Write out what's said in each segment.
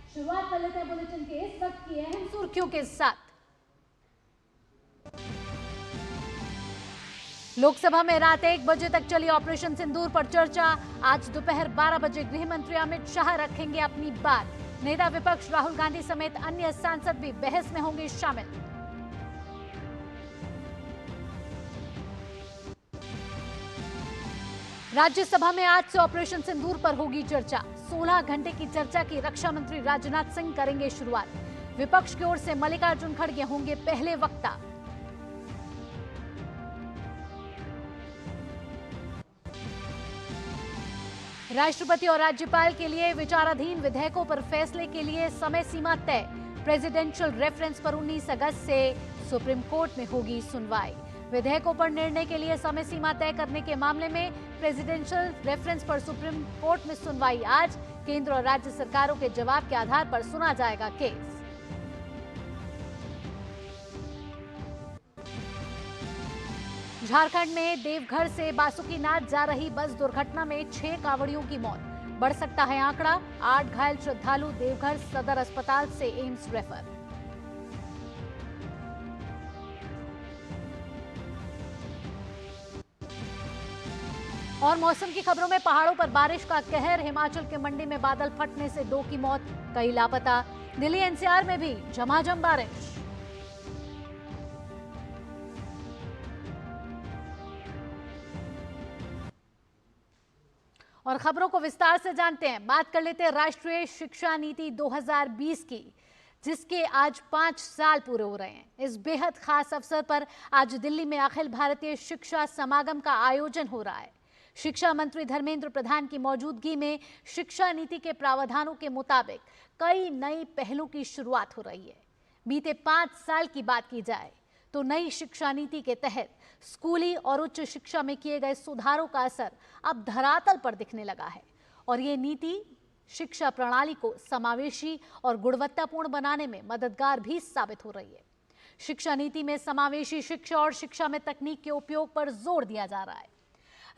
शुरुआत कर लेते हैं बुलेटिन के इस वक्त की अहम सुर्खियों के साथ। लोकसभा में रात 1 बजे तक चली ऑपरेशन सिंदूर पर चर्चा। आज दोपहर 12 बजे गृह मंत्री अमित शाह रखेंगे अपनी बात। नेता विपक्ष राहुल गांधी समेत अन्य सांसद भी बहस में होंगे शामिल। राज्यसभा में आज से ऑपरेशन सिंदूर पर होगी चर्चा। 16 घंटे की चर्चा की रक्षा मंत्री राजनाथ सिंह करेंगे शुरुआत। विपक्ष की ओर से मल्लिकार्जुन खड़गे होंगे पहले वक्ता। राष्ट्रपति और राज्यपाल के लिए विचाराधीन विधेयकों पर फैसले के लिए समय सीमा तय। प्रेसिडेंशियल रेफरेंस पर 19 अगस्त से सुप्रीम कोर्ट में होगी सुनवाई। विधेयकों पर निर्णय के लिए समय सीमा तय करने के मामले में प्रेसिडेंशियल रेफरेंस पर सुप्रीम कोर्ट में सुनवाई आज। केंद्र और राज्य सरकारों के जवाब के आधार पर सुना जाएगा केस। झारखंड में देवघर से बासुकीनाथ जा रही बस दुर्घटना में 6 कांवड़ियों की मौत। बढ़ सकता है आंकड़ा। 8 घायल श्रद्धालु देवघर सदर अस्पताल से एम्स रेफर। और मौसम की खबरों में पहाड़ों पर बारिश का कहर। हिमाचल के मंडी में बादल फटने से 2 की मौत, कई लापता। दिल्ली एनसीआर में भी झमाझम बारिश। और खबरों को विस्तार से जानते हैं। बात कर लेते हैं राष्ट्रीय शिक्षा नीति 2020 की, जिसके आज 5 साल पूरे हो रहे हैं। इस बेहद खास अवसर पर आज दिल्ली में अखिल भारतीय शिक्षा समागम का आयोजन हो रहा है। शिक्षा मंत्री धर्मेंद्र प्रधान की मौजूदगी में शिक्षा नीति के प्रावधानों के मुताबिक कई नई पहलों की शुरुआत हो रही है। बीते 5 साल की बात की जाए तो नई शिक्षा नीति के तहत स्कूली और उच्च शिक्षा में किए गए सुधारों का असर अब धरातल पर दिखने लगा है और ये नीति शिक्षा प्रणाली को समावेशी और गुणवत्तापूर्ण बनाने में मददगार भी साबित हो रही है। शिक्षा नीति में समावेशी शिक्षा और शिक्षा में तकनीक के उपयोग पर जोर दिया जा रहा है।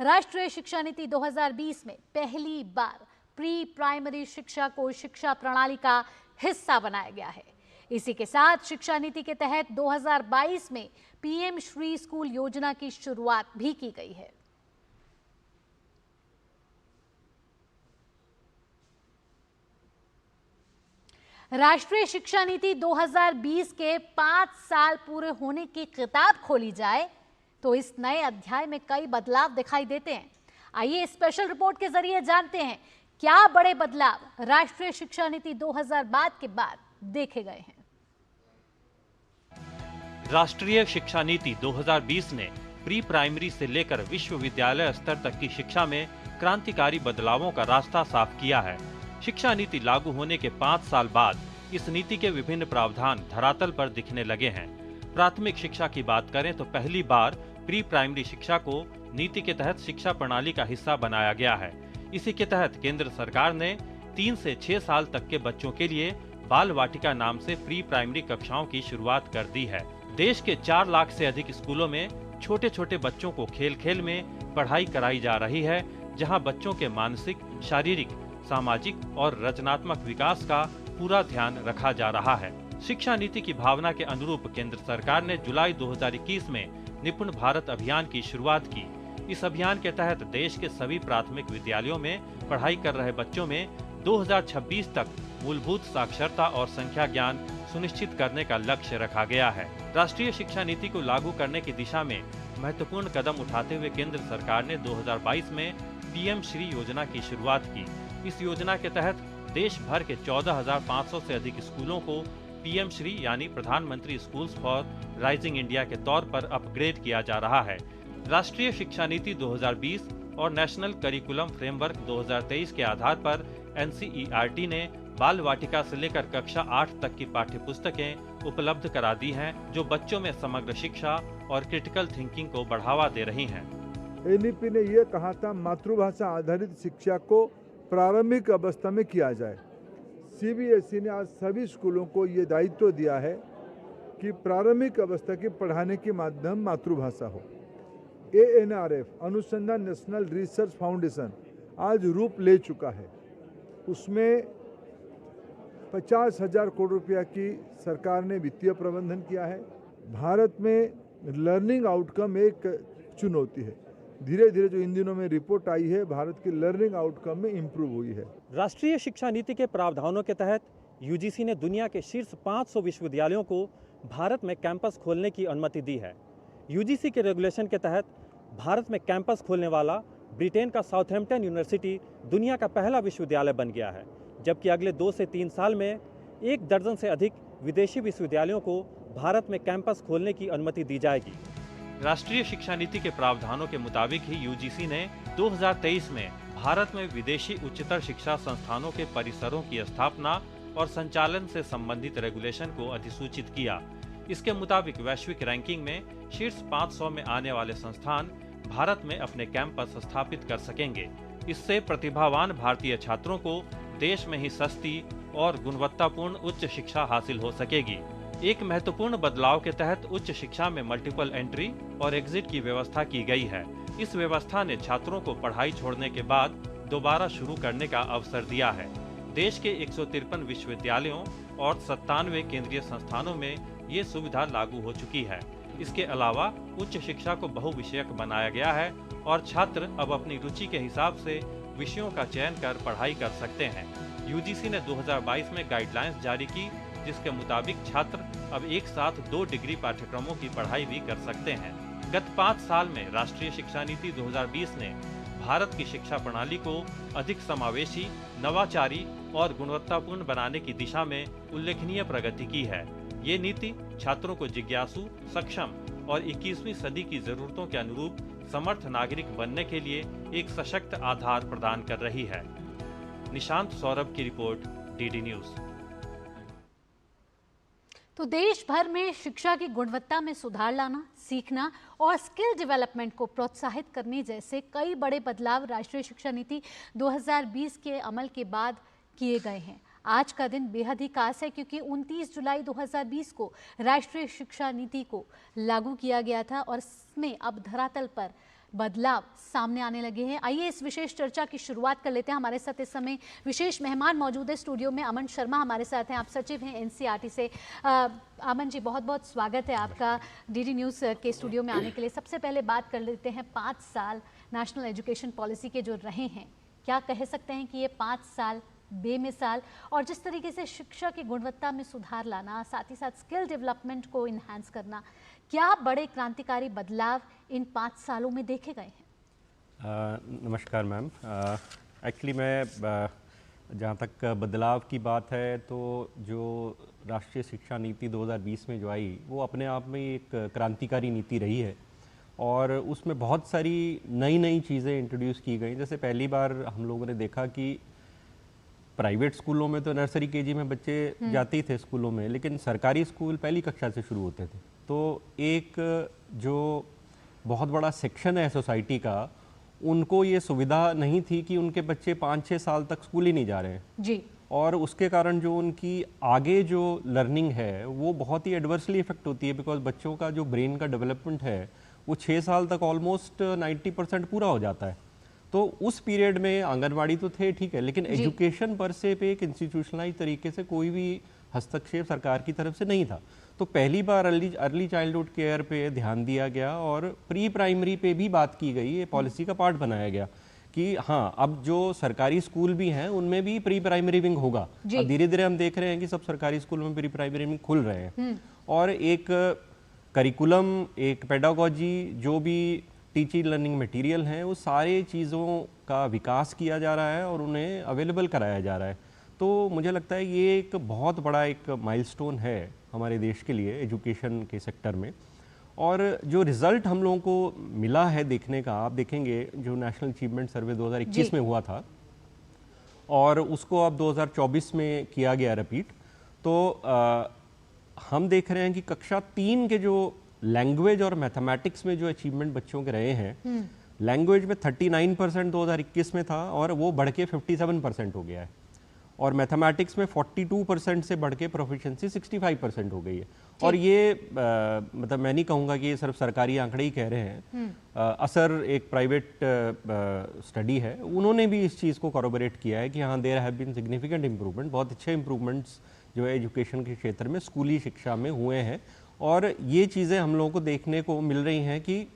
राष्ट्रीय शिक्षा नीति 2020 में पहली बार प्री प्राइमरी शिक्षा को शिक्षा प्रणाली का हिस्सा बनाया गया है। इसी के साथ शिक्षा नीति के तहत 2022 में पीएम श्री स्कूल योजना की शुरुआत भी की गई है। राष्ट्रीय शिक्षा नीति 2020 के 5 साल पूरे होने की किताब खोली जाए तो इस नए अध्याय में कई बदलाव दिखाई देते हैं। आइए स्पेशल रिपोर्ट के जरिए जानते हैं क्या बड़े बदलाव राष्ट्रीय शिक्षा नीति 2020 के बाद देखे गए हैं। राष्ट्रीय शिक्षा नीति 2020 ने प्री प्राइमरी से लेकर विश्वविद्यालय स्तर तक की शिक्षा में क्रांतिकारी बदलावों का रास्ता साफ किया है। शिक्षा नीति लागू होने के 5 साल बाद इस नीति के विभिन्न प्रावधान धरातल पर दिखने लगे हैं। प्राथमिक शिक्षा की बात करें तो पहली बार प्री प्राइमरी शिक्षा को नीति के तहत शिक्षा प्रणाली का हिस्सा बनाया गया है। इसी के तहत केंद्र सरकार ने 3 से 6 साल तक के बच्चों के लिए बाल वाटिका नाम से प्री प्राइमरी कक्षाओं की शुरुआत कर दी है। देश के 4 लाख से अधिक स्कूलों में छोटे छोटे बच्चों को खेल खेल में पढ़ाई कराई जा रही है, जहां बच्चों के मानसिक, शारीरिक, सामाजिक और रचनात्मक विकास का पूरा ध्यान रखा जा रहा है। शिक्षा नीति की भावना के अनुरूप केंद्र सरकार ने जुलाई 2021 में निपुण भारत अभियान की शुरुआत की। इस अभियान के तहत देश के सभी प्राथमिक विद्यालयों में पढ़ाई कर रहे बच्चों में 2026 तक मूलभूत साक्षरता और संख्या ज्ञान सुनिश्चित करने का लक्ष्य रखा गया है। राष्ट्रीय शिक्षा नीति को लागू करने की दिशा में महत्वपूर्ण कदम उठाते हुए केंद्र सरकार ने 2022 में पीएम श्री योजना की शुरुआत की। इस योजना के तहत देश भर के 14,500 से अधिक स्कूलों को पीएम श्री यानी प्रधानमंत्री स्कूल्स फॉर राइजिंग इंडिया के तौर पर अपग्रेड किया जा रहा है। राष्ट्रीय शिक्षा नीति 2020 और नेशनल करिकुलम फ्रेमवर्क 2023 के आधार पर एनसीईआरटी ने बाल वाटिका से लेकर कक्षा 8 तक की पाठ्यपुस्तकें उपलब्ध करा दी हैं, जो बच्चों में समग्र शिक्षा और क्रिटिकल थिंकिंग को बढ़ावा दे रही हैं। एनईपी ने यह कहा था मातृभाषा आधारित शिक्षा को प्रारंभिक अवस्था में किया जाए। सीबीएसई ने आज सभी स्कूलों को ये दायित्व दिया है कि प्रारंभिक अवस्था के पढ़ाने के माध्यम मातृभाषा हो। एएनआरएफ अनुसंधान नेशनल रिसर्च फाउंडेशन आज रूप ले चुका है। उसमें 50,000 करोड़ रुपया की सरकार ने वित्तीय प्रबंधन किया है। भारत में लर्निंग आउटकम एक चुनौती है। धीरे धीरे जो इन दिनों में रिपोर्ट आई है, भारत की लर्निंग आउटकम में इम्प्रूव हुई है। राष्ट्रीय शिक्षा नीति के प्रावधानों के तहत यूजीसी ने दुनिया के शीर्ष 500 विश्वविद्यालयों को भारत में कैंपस खोलने की अनुमति दी है। यूजीसी के रेगुलेशन के तहत भारत में कैंपस खोलने वाला ब्रिटेन का साउथहैम्पटन यूनिवर्सिटी दुनिया का पहला विश्वविद्यालय बन गया है, जबकि अगले 2 से 3 साल में 1 दर्जन से अधिक विदेशी विश्वविद्यालयों को भारत में कैंपस खोलने की अनुमति दी जाएगी। राष्ट्रीय शिक्षा नीति के प्रावधानों के मुताबिक ही यूजीसी ने 2023 में भारत में विदेशी उच्चतर शिक्षा संस्थानों के परिसरों की स्थापना और संचालन से संबंधित रेगुलेशन को अधिसूचित किया। इसके मुताबिक वैश्विक रैंकिंग में शीर्ष 500 में आने वाले संस्थान भारत में अपने कैंपस स्थापित कर सकेंगे। इससे प्रतिभावान भारतीय छात्रों को देश में ही सस्ती और गुणवत्तापूर्ण उच्च शिक्षा हासिल हो सकेगी। एक महत्वपूर्ण बदलाव के तहत उच्च शिक्षा में मल्टीपल एंट्री और एग्जिट की व्यवस्था की गई है। इस व्यवस्था ने छात्रों को पढ़ाई छोड़ने के बाद दोबारा शुरू करने का अवसर दिया है। देश के 153 विश्वविद्यालयों और 97 केंद्रीय संस्थानों में ये सुविधा लागू हो चुकी है। इसके अलावा उच्च शिक्षा को बहुविषयक बनाया गया है और छात्र अब अपनी रुचि के हिसाब से विषयों का चयन कर पढ़ाई कर सकते हैं। यूजीसी ने 2022 में गाइडलाइंस जारी की, जिसके मुताबिक छात्र अब एक साथ 2 डिग्री पाठ्यक्रमों की पढ़ाई भी कर सकते हैं। गत 5 साल में राष्ट्रीय शिक्षा नीति 2020 ने भारत की शिक्षा प्रणाली को अधिक समावेशी, नवाचारी और गुणवत्तापूर्ण बनाने की दिशा में उल्लेखनीय प्रगति की है। ये नीति छात्रों को जिज्ञासु, सक्षम और 21वीं सदी की जरूरतों के अनुरूप समर्थ नागरिक बनने के लिए एक सशक्त आधार प्रदान कर रही है। निशांत सौरभ की रिपोर्ट, डीडी न्यूज। तो देश भर में शिक्षा की गुणवत्ता में सुधार लाना, सीखना और स्किल डेवलपमेंट को प्रोत्साहित करने जैसे कई बड़े बदलाव राष्ट्रीय शिक्षा नीति 2020 के अमल के बाद किए गए हैं। आज का दिन बेहद ही खास है क्योंकि 29 जुलाई 2020 को राष्ट्रीय शिक्षा नीति को लागू किया गया था और इसमें अब धरातल पर बदलाव सामने आने लगे हैं। आइए इस विशेष चर्चा की शुरुआत कर लेते हैं। हमारे साथ इस समय विशेष मेहमान मौजूद है स्टूडियो में। अमन शर्मा हमारे साथ हैं, आप सचिव हैं एनसीईआरटी से। अमन जी, बहुत बहुत स्वागत है आपका डीडी न्यूज़ के स्टूडियो में आने के लिए। सबसे पहले बात कर लेते हैं 5 साल नेशनल एजुकेशन पॉलिसी के जो रहे हैं, क्या कह सकते हैं कि ये 5 साल बेमिसाल और जिस तरीके से शिक्षा की गुणवत्ता में सुधार लाना, साथ ही साथ स्किल डेवलपमेंट को इन्हांस करना, क्या बड़े क्रांतिकारी बदलाव इन 5 सालों में देखे गए हैं? नमस्कार मैम। एक्चुअली मैं जहाँ तक बदलाव की बात है तो जो राष्ट्रीय शिक्षा नीति 2020 में जो आई वो अपने आप में एक क्रांतिकारी नीति रही है और उसमें बहुत सारी नई चीज़ें इंट्रोड्यूस की गई। जैसे पहली बार हम लोगों ने देखा कि प्राइवेट स्कूलों में तो नर्सरी केजी में बच्चे जाते ही थे स्कूलों में, लेकिन सरकारी स्कूल पहली कक्षा से शुरू होते थे। तो एक जो बहुत बड़ा सेक्शन है सोसाइटी का, उनको ये सुविधा नहीं थी कि उनके बच्चे 5-6 साल तक स्कूल ही नहीं जा रहे हैं जी, और उसके कारण जो उनकी आगे जो लर्निंग है वो बहुत ही एडवर्सली इफेक्ट होती है, बिकॉज बच्चों का जो ब्रेन का डेवलपमेंट है वो 6 साल तक ऑलमोस्ट 90% पूरा हो जाता है। तो उस पीरियड में आंगनवाड़ी तो थे ठीक है, लेकिन एजुकेशन पर से पे एक इंस्टीट्यूशनलाइज तरीके से कोई भी हस्तक्षेप सरकार की तरफ से नहीं था। तो पहली बार अर्ली चाइल्डहुड केयर पे ध्यान दिया गया और प्री प्राइमरी पे भी बात की गई, ये पॉलिसी का पार्ट बनाया गया कि हाँ अब जो सरकारी स्कूल भी हैं उनमें भी प्री प्राइमरी विंग होगा। अब धीरे धीरे हम देख रहे हैं कि सब सरकारी स्कूल में प्री प्राइमरी विंग खुल रहे हैं और एक करिकुलम, एक पेडागोजी, जो भी टीचिंग लर्निंग मटेरियल हैं वो सारे चीज़ों का विकास किया जा रहा है और उन्हें अवेलेबल कराया जा रहा है। तो मुझे लगता है ये एक बहुत बड़ा एक माइलस्टोन है हमारे देश के लिए एजुकेशन के सेक्टर में। और जो रिज़ल्ट हम लोगों को मिला है देखने का, आप देखेंगे जो नेशनल अचीवमेंट सर्वे 2021 में हुआ था और उसको अब 2024 में किया गया रिपीट, तो हम देख रहे हैं कि कक्षा 3 के जो लैंग्वेज और मैथमेटिक्स में जो अचीवमेंट बच्चों के रहे हैं, लैंग्वेज में 39% 2021 में था और वो बढ़ के 57% हो गया है। और मैथमेटिक्स में 42% से बढ़ के प्रोफिशिएंसी 65% हो गई है। और ये मतलब मैं नहीं कहूँगा कि ये सिर्फ सरकारी आंकड़े ही कह रहे हैं। असर एक प्राइवेट स्टडी है, उन्होंने भी इस चीज़ को कॉरोबोरेट किया है कि हाँ there have been significant improvement, बहुत अच्छे इम्प्रूवमेंट्स जो है एजुकेशन के क्षेत्र में, स्कूली शिक्षा में हुए हैं। और ये चीज़ें हम लोगों को देखने को मिल रही हैं कि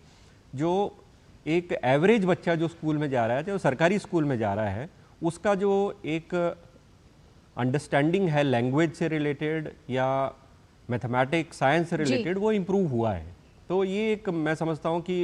जो एक एवरेज बच्चा जो स्कूल में जा रहा है, चाहे वो सरकारी स्कूल में जा रहा है, उसका जो एक अंडरस्टैंडिंग है लैंग्वेज से रिलेटेड या मैथमेटिक्स साइंस से रिलेटेड, वो इम्प्रूव हुआ है। तो ये एक मैं समझता हूँ कि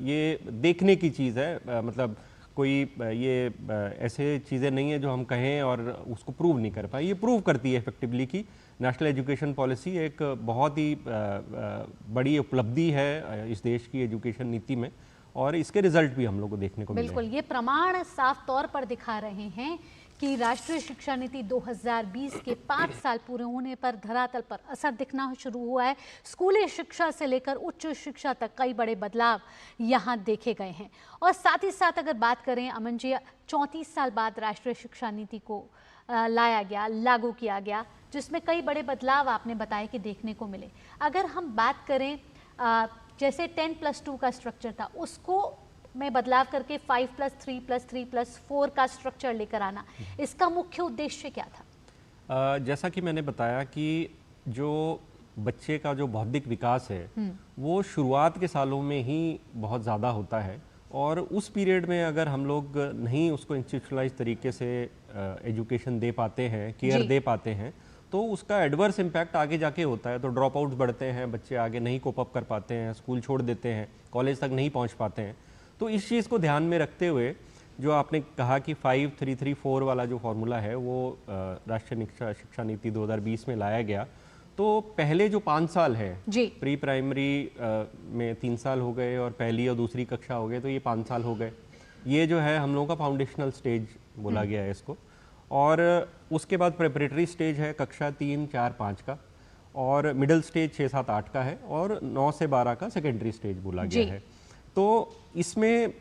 ये देखने की चीज़ है, मतलब कोई ये ऐसे चीज़ें नहीं है जो हम कहें और उसको प्रूव नहीं कर पाए। ये प्रूव करती है इफेक्टिवली कि नेशनल एजुकेशन पॉलिसी एक बहुत ही बड़ी उपलब्धि है इस देश की एजुकेशन नीति में, और इसके रिजल्ट भी हम लोग को देखने को मिले हैं। बिल्कुल, ये प्रमाण साफ तौर पर दिखा रहे हैं कि राष्ट्रीय शिक्षा नीति 2020 के 5 साल पूरे होने पर धरातल पर असर दिखना शुरू हुआ है। स्कूली शिक्षा से लेकर उच्च शिक्षा तक कई बड़े बदलाव यहाँ देखे गए हैं। और साथ ही साथ अगर बात करें अमन जी, 34 साल बाद राष्ट्रीय शिक्षा नीति को लाया गया, लागू किया गया, जिसमें कई बड़े बदलाव आपने बताए कि देखने को मिले। अगर हम बात करें जैसे 10+2 का स्ट्रक्चर था, उसको में बदलाव करके 5+3+3+4 का स्ट्रक्चर लेकर आना, इसका मुख्य उद्देश्य क्या था? जैसा कि मैंने बताया कि जो बच्चे का जो बौद्धिक विकास है वो शुरुआत के सालों में ही बहुत ज़्यादा होता है, और उस पीरियड में अगर हम लोग नहीं उसको इंस्टीट्यूशनलाइज तरीके से एजुकेशन दे पाते हैं, केयर दे पाते हैं, तो उसका एडवर्स इम्पैक्ट आगे जाके होता है। तो ड्रॉप आउट्स बढ़ते हैं, बच्चे आगे नहीं कोप अप कर पाते हैं, स्कूल छोड़ देते हैं, कॉलेज तक नहीं पहुंच पाते हैं। तो इस चीज़ को ध्यान में रखते हुए जो आपने कहा कि 5-3-3-4 वाला जो फॉर्मूला है वो राष्ट्रीय शिक्षा नीति 2020 में लाया गया। तो पहले जो 5 साल है, प्री प्राइमरी में 3 साल हो गए और पहली और दूसरी कक्षा हो गए, तो ये 5 साल हो गए। ये जो है हम लोगों का फाउंडेशनल स्टेज बोला गया है इसको। और उसके बाद प्रेपरेटरी स्टेज है कक्षा 3, 4, 5 का, और मिडिल स्टेज 6, 7, 8 का है, और 9 से 12 का सेकेंडरी स्टेज बोला गया है। तो इसमें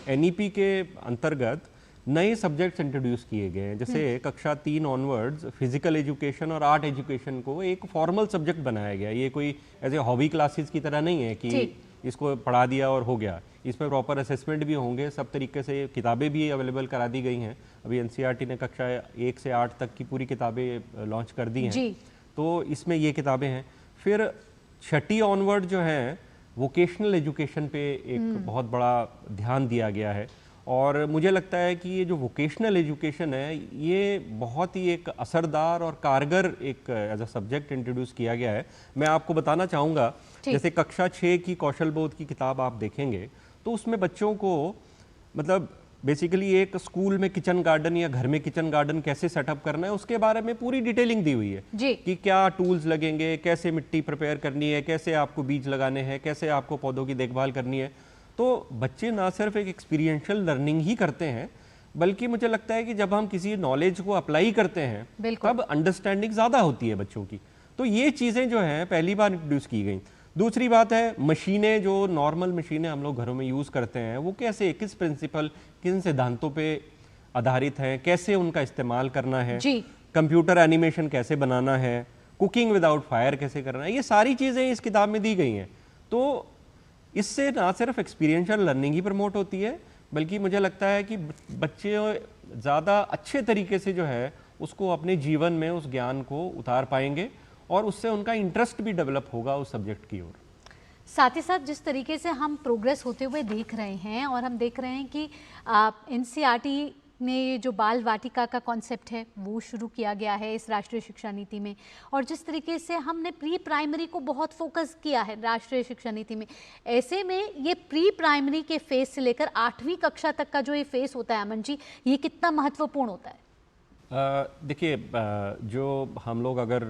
एनईपी के अंतर्गत नए सब्जेक्ट्स इंट्रोड्यूस किए गए हैं। जैसे कक्षा 3 ऑनवर्ड्स फिजिकल एजुकेशन और आर्ट एजुकेशन को एक फॉर्मल सब्जेक्ट बनाया गया। ये कोई ऐसे हॉबी क्लासेस की तरह नहीं है कि इसको पढ़ा दिया और हो गया। इसमें प्रॉपर असेसमेंट भी होंगे, सब तरीके से किताबें भी अवेलेबल करा दी गई हैं। अभी एनसीईआरटी ने कक्षा 1 से 8 तक की पूरी किताबें लॉन्च कर दी हैं, तो इसमें ये किताबें हैं। फिर छठी ऑनवर्ड जो है वोकेशनल एजुकेशन पे एक बहुत बड़ा ध्यान दिया गया है, और मुझे लगता है कि ये जो वोकेशनल एजुकेशन है ये बहुत ही एक असरदार और कारगर एक एज अ सब्जेक्ट इंट्रोड्यूस किया गया है। मैं आपको बताना चाहूँगा, जैसे कक्षा 6 की कौशल बोध की किताब आप देखेंगे तो उसमें बच्चों को मतलब बेसिकली एक स्कूल में किचन गार्डन या घर में किचन गार्डन कैसे सेटअप करना है उसके बारे में पूरी डिटेलिंग दी हुई है कि क्या टूल्स लगेंगे, कैसे मिट्टी प्रिपेयर करनी है, कैसे आपको बीज लगाने हैं, कैसे आपको पौधों की देखभाल करनी है। तो बच्चे ना सिर्फ एक एक्सपीरियंशियल लर्निंग ही करते हैं, बल्कि मुझे लगता है कि जब हम किसी नॉलेज को अप्लाई करते हैं तब अंडरस्टैंडिंग ज़्यादा होती है बच्चों की। तो ये चीज़ें जो हैं पहली बार इंट्रोड्यूस की गई। दूसरी बात है मशीनें, जो नॉर्मल मशीनें हम लोग घरों में यूज़ करते हैं वो कैसे, किस प्रिंसिपल, किन सिद्धांतों पे आधारित हैं, कैसे उनका इस्तेमाल करना है, कंप्यूटर एनिमेशन कैसे बनाना है, कुकिंग विदाउट फायर कैसे करना है, ये सारी चीज़ें इस किताब में दी गई हैं। तो इससे ना सिर्फ एक्सपीरियंशियल लर्निंग ही प्रमोट होती है, बल्कि मुझे लगता है कि बच्चे ज़्यादा अच्छे तरीके से जो है उसको अपने जीवन में उस ज्ञान को उतार पाएंगे और उससे उनका इंटरेस्ट भी डेवलप होगा उस सब्जेक्ट की ओर। साथ ही साथ जिस तरीके से हम प्रोग्रेस होते हुए देख रहे हैं और हम देख रहे हैं कि एनसीईआरटी ने ये जो बाल वाटिका का कॉन्सेप्ट है वो शुरू किया गया है इस राष्ट्रीय शिक्षा नीति में, और जिस तरीके से हमने प्री प्राइमरी को बहुत फोकस किया है राष्ट्रीय शिक्षा नीति में, ऐसे में ये प्री प्राइमरी के फेज से लेकर 8वीं कक्षा तक का जो ये फेज होता है अमन जी, ये कितना महत्वपूर्ण होता है? देखिए, जो हम लोग अगर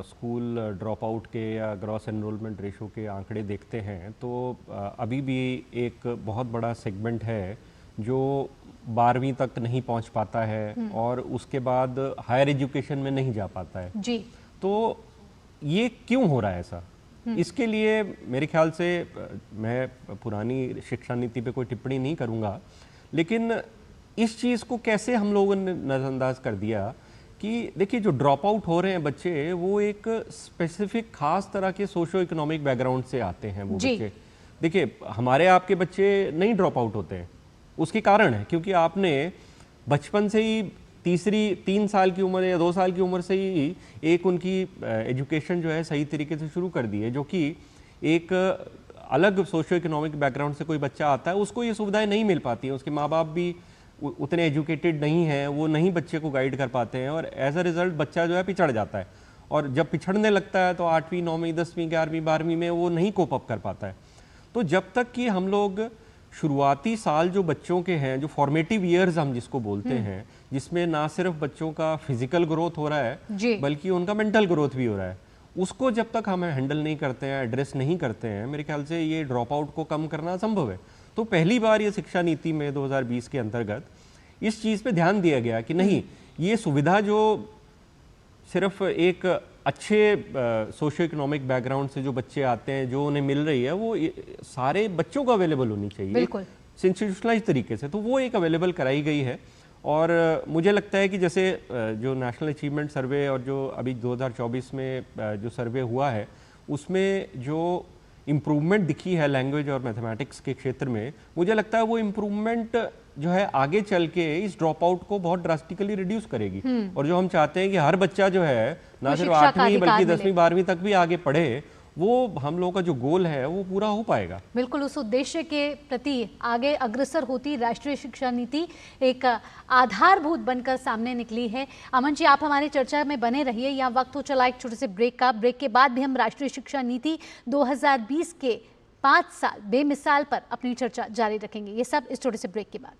स्कूल ड्रॉप आउट के या ग्रॉस एनरोलमेंट रेशो के आंकड़े देखते हैं तो अभी भी एक बहुत बड़ा सेगमेंट है जो 12वीं तक नहीं पहुंच पाता है और उसके बाद हायर एजुकेशन में नहीं जा पाता है जी। तो ये क्यों हो रहा है ऐसा? इसके लिए मेरे ख्याल से मैं पुरानी शिक्षा नीति पे कोई टिप्पणी नहीं करूंगा, लेकिन इस चीज़ को कैसे हम लोगों ने नज़रअंदाज कर दिया कि देखिए जो ड्रॉप आउट हो रहे हैं बच्चे वो एक स्पेसिफिक खास तरह के सोशो इकोनॉमिक बैकग्राउंड से आते हैं वो बच्चे। देखिए हमारे आपके बच्चे नहीं ड्रॉप आउट होते हैं, उसके कारण है क्योंकि आपने बचपन से ही 3 साल की उम्र या 2 साल की उम्र से ही एक उनकी एजुकेशन जो है सही तरीके से शुरू कर दी है। जो कि एक अलग सोशो इकोनॉमिक बैकग्राउंड से कोई बच्चा आता है उसको ये सुविधाएं नहीं मिल पाती हैं, उसके माँ बाप भी उतने एजुकेटेड नहीं हैं, वो नहीं बच्चे को गाइड कर पाते हैं और एज अ रिजल्ट बच्चा जो है पिछड़ जाता है। और जब पिछड़ने लगता है तो 8वीं 9वीं 10वीं 11वीं 12वीं में वो नहीं कोप अप कर पाता है। तो जब तक कि हम लोग शुरुआती साल जो बच्चों के हैं, जो फॉर्मेटिव ईयर्स हम जिसको बोलते हैं, जिसमें ना सिर्फ बच्चों का फिजिकल ग्रोथ हो रहा है बल्कि उनका मेंटल ग्रोथ भी हो रहा है, उसको जब तक हम हैंडल नहीं करते हैं, एड्रेस नहीं करते हैं, मेरे ख्याल से ये ड्रॉप आउट को कम करना असंभव है। तो पहली बार ये शिक्षा नीति में 2020 के अंतर्गत इस चीज़ पे ध्यान दिया गया कि नहीं, ये सुविधा जो सिर्फ एक अच्छे सोशो इकोनॉमिक बैकग्राउंड से जो बच्चे आते हैं, जो उन्हें मिल रही है, वो सारे बच्चों को अवेलेबल होनी चाहिए इंस्टीट्यूशनलाइज तरीके से। तो वो एक अवेलेबल कराई गई है और मुझे लगता है कि जैसे जो नेशनल अचीवमेंट सर्वे और जो अभी 2024 में जो सर्वे हुआ है उसमें जो इम्प्रूवमेंट दिखी है लैंग्वेज और मैथमेटिक्स के क्षेत्र में, मुझे लगता है वो इम्प्रूवमेंट जो है आगे चल के इस ड्रॉप आउट को बहुत ड्रास्टिकली रिड्यूस करेगी। और जो हम चाहते हैं कि हर बच्चा जो है ना सिर्फ 8वीं बल्कि 10वीं 12वीं तक भी आगे पढ़े, वो हम लोगों का जो गोल है वो पूरा हो पाएगा। बिल्कुल, उस उद्देश्य के प्रति आगे अग्रसर होती राष्ट्रीय शिक्षा नीति एक आधारभूत बनकर सामने निकली है। अमन जी, आप हमारी चर्चा में बने रहिए, यहाँ वक्त हो चला एक छोटे से ब्रेक का। ब्रेक के बाद भी हम राष्ट्रीय शिक्षा नीति 2020 के 5 साल बेमिसाल पर अपनी चर्चा जारी रखेंगे। ये सब इस छोटे से ब्रेक के बाद।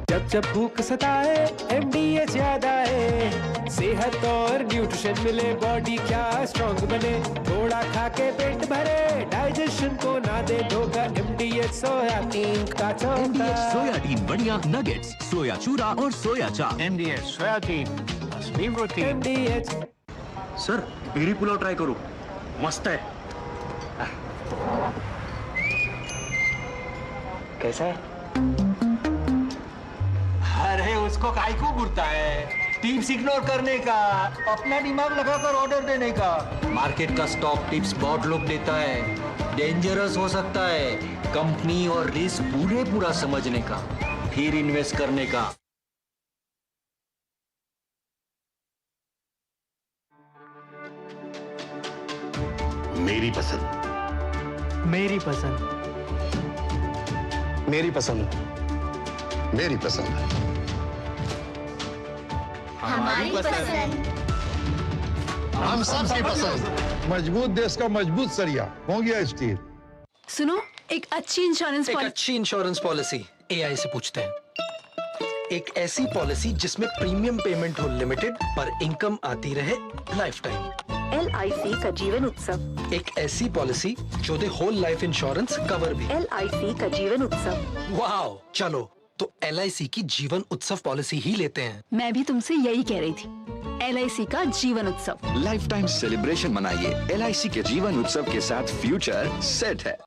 जब जब भूख सताए MDH याद आए, सेहत और न्यूट्रिशन मिले, बॉडी क्या स्ट्रॉन्ग बने, थोड़ा खा के पेट भरे, डाइजेशन को ना दे धोखा, MDH सोयाटीन का चौका। MDH सोयाटीन बढ़िया नगेट्स, सोया चूरा और सोया चाप। MDH सोयाटीन असली प्रोटीन। MDH। सर पेरी पुलाव ट्राई करो, मस्त है। कैसा है? अरे उसको काहे को घूरता है? टिप्स इग्नोर करने का, अपना दिमाग लगाकर ऑर्डर देने का। मार्केट का स्टॉक टिप्स बहुत लोग देता है, डेंजरस हो सकता है। कंपनी और रिस्क पूरा समझने का, फिर इन्वेस्ट करने का। मेरी पसंद, मेरी पसंद, मेरी पसंद, मेरी पसंद, हमारी पसंद, हम सबकी पसंद। मजबूत देश का मजबूत सरिया हो गया स्टील। सुनो, एक अच्छी इंश्योरेंस पॉलिसी AI से पूछते हैं। एक ऐसी पॉलिसी जिसमें प्रीमियम पेमेंट हो लिमिटेड पर इनकम आती रहे लाइफ टाइम। LIC का जीवन उत्सव। एक ऐसी पॉलिसी जो दे होल लाइफ इंश्योरेंस कवर भी। LIC का जीवन उत्सव। वाओ, चलो तो LIC की जीवन उत्सव पॉलिसी ही लेते हैं। मैं भी तुमसे यही कह रही थी, LIC का जीवन उत्सव। लाइफ टाइम सेलिब्रेशन मनाइए LIC के जीवन उत्सव के साथ, फ्यूचर सेट है।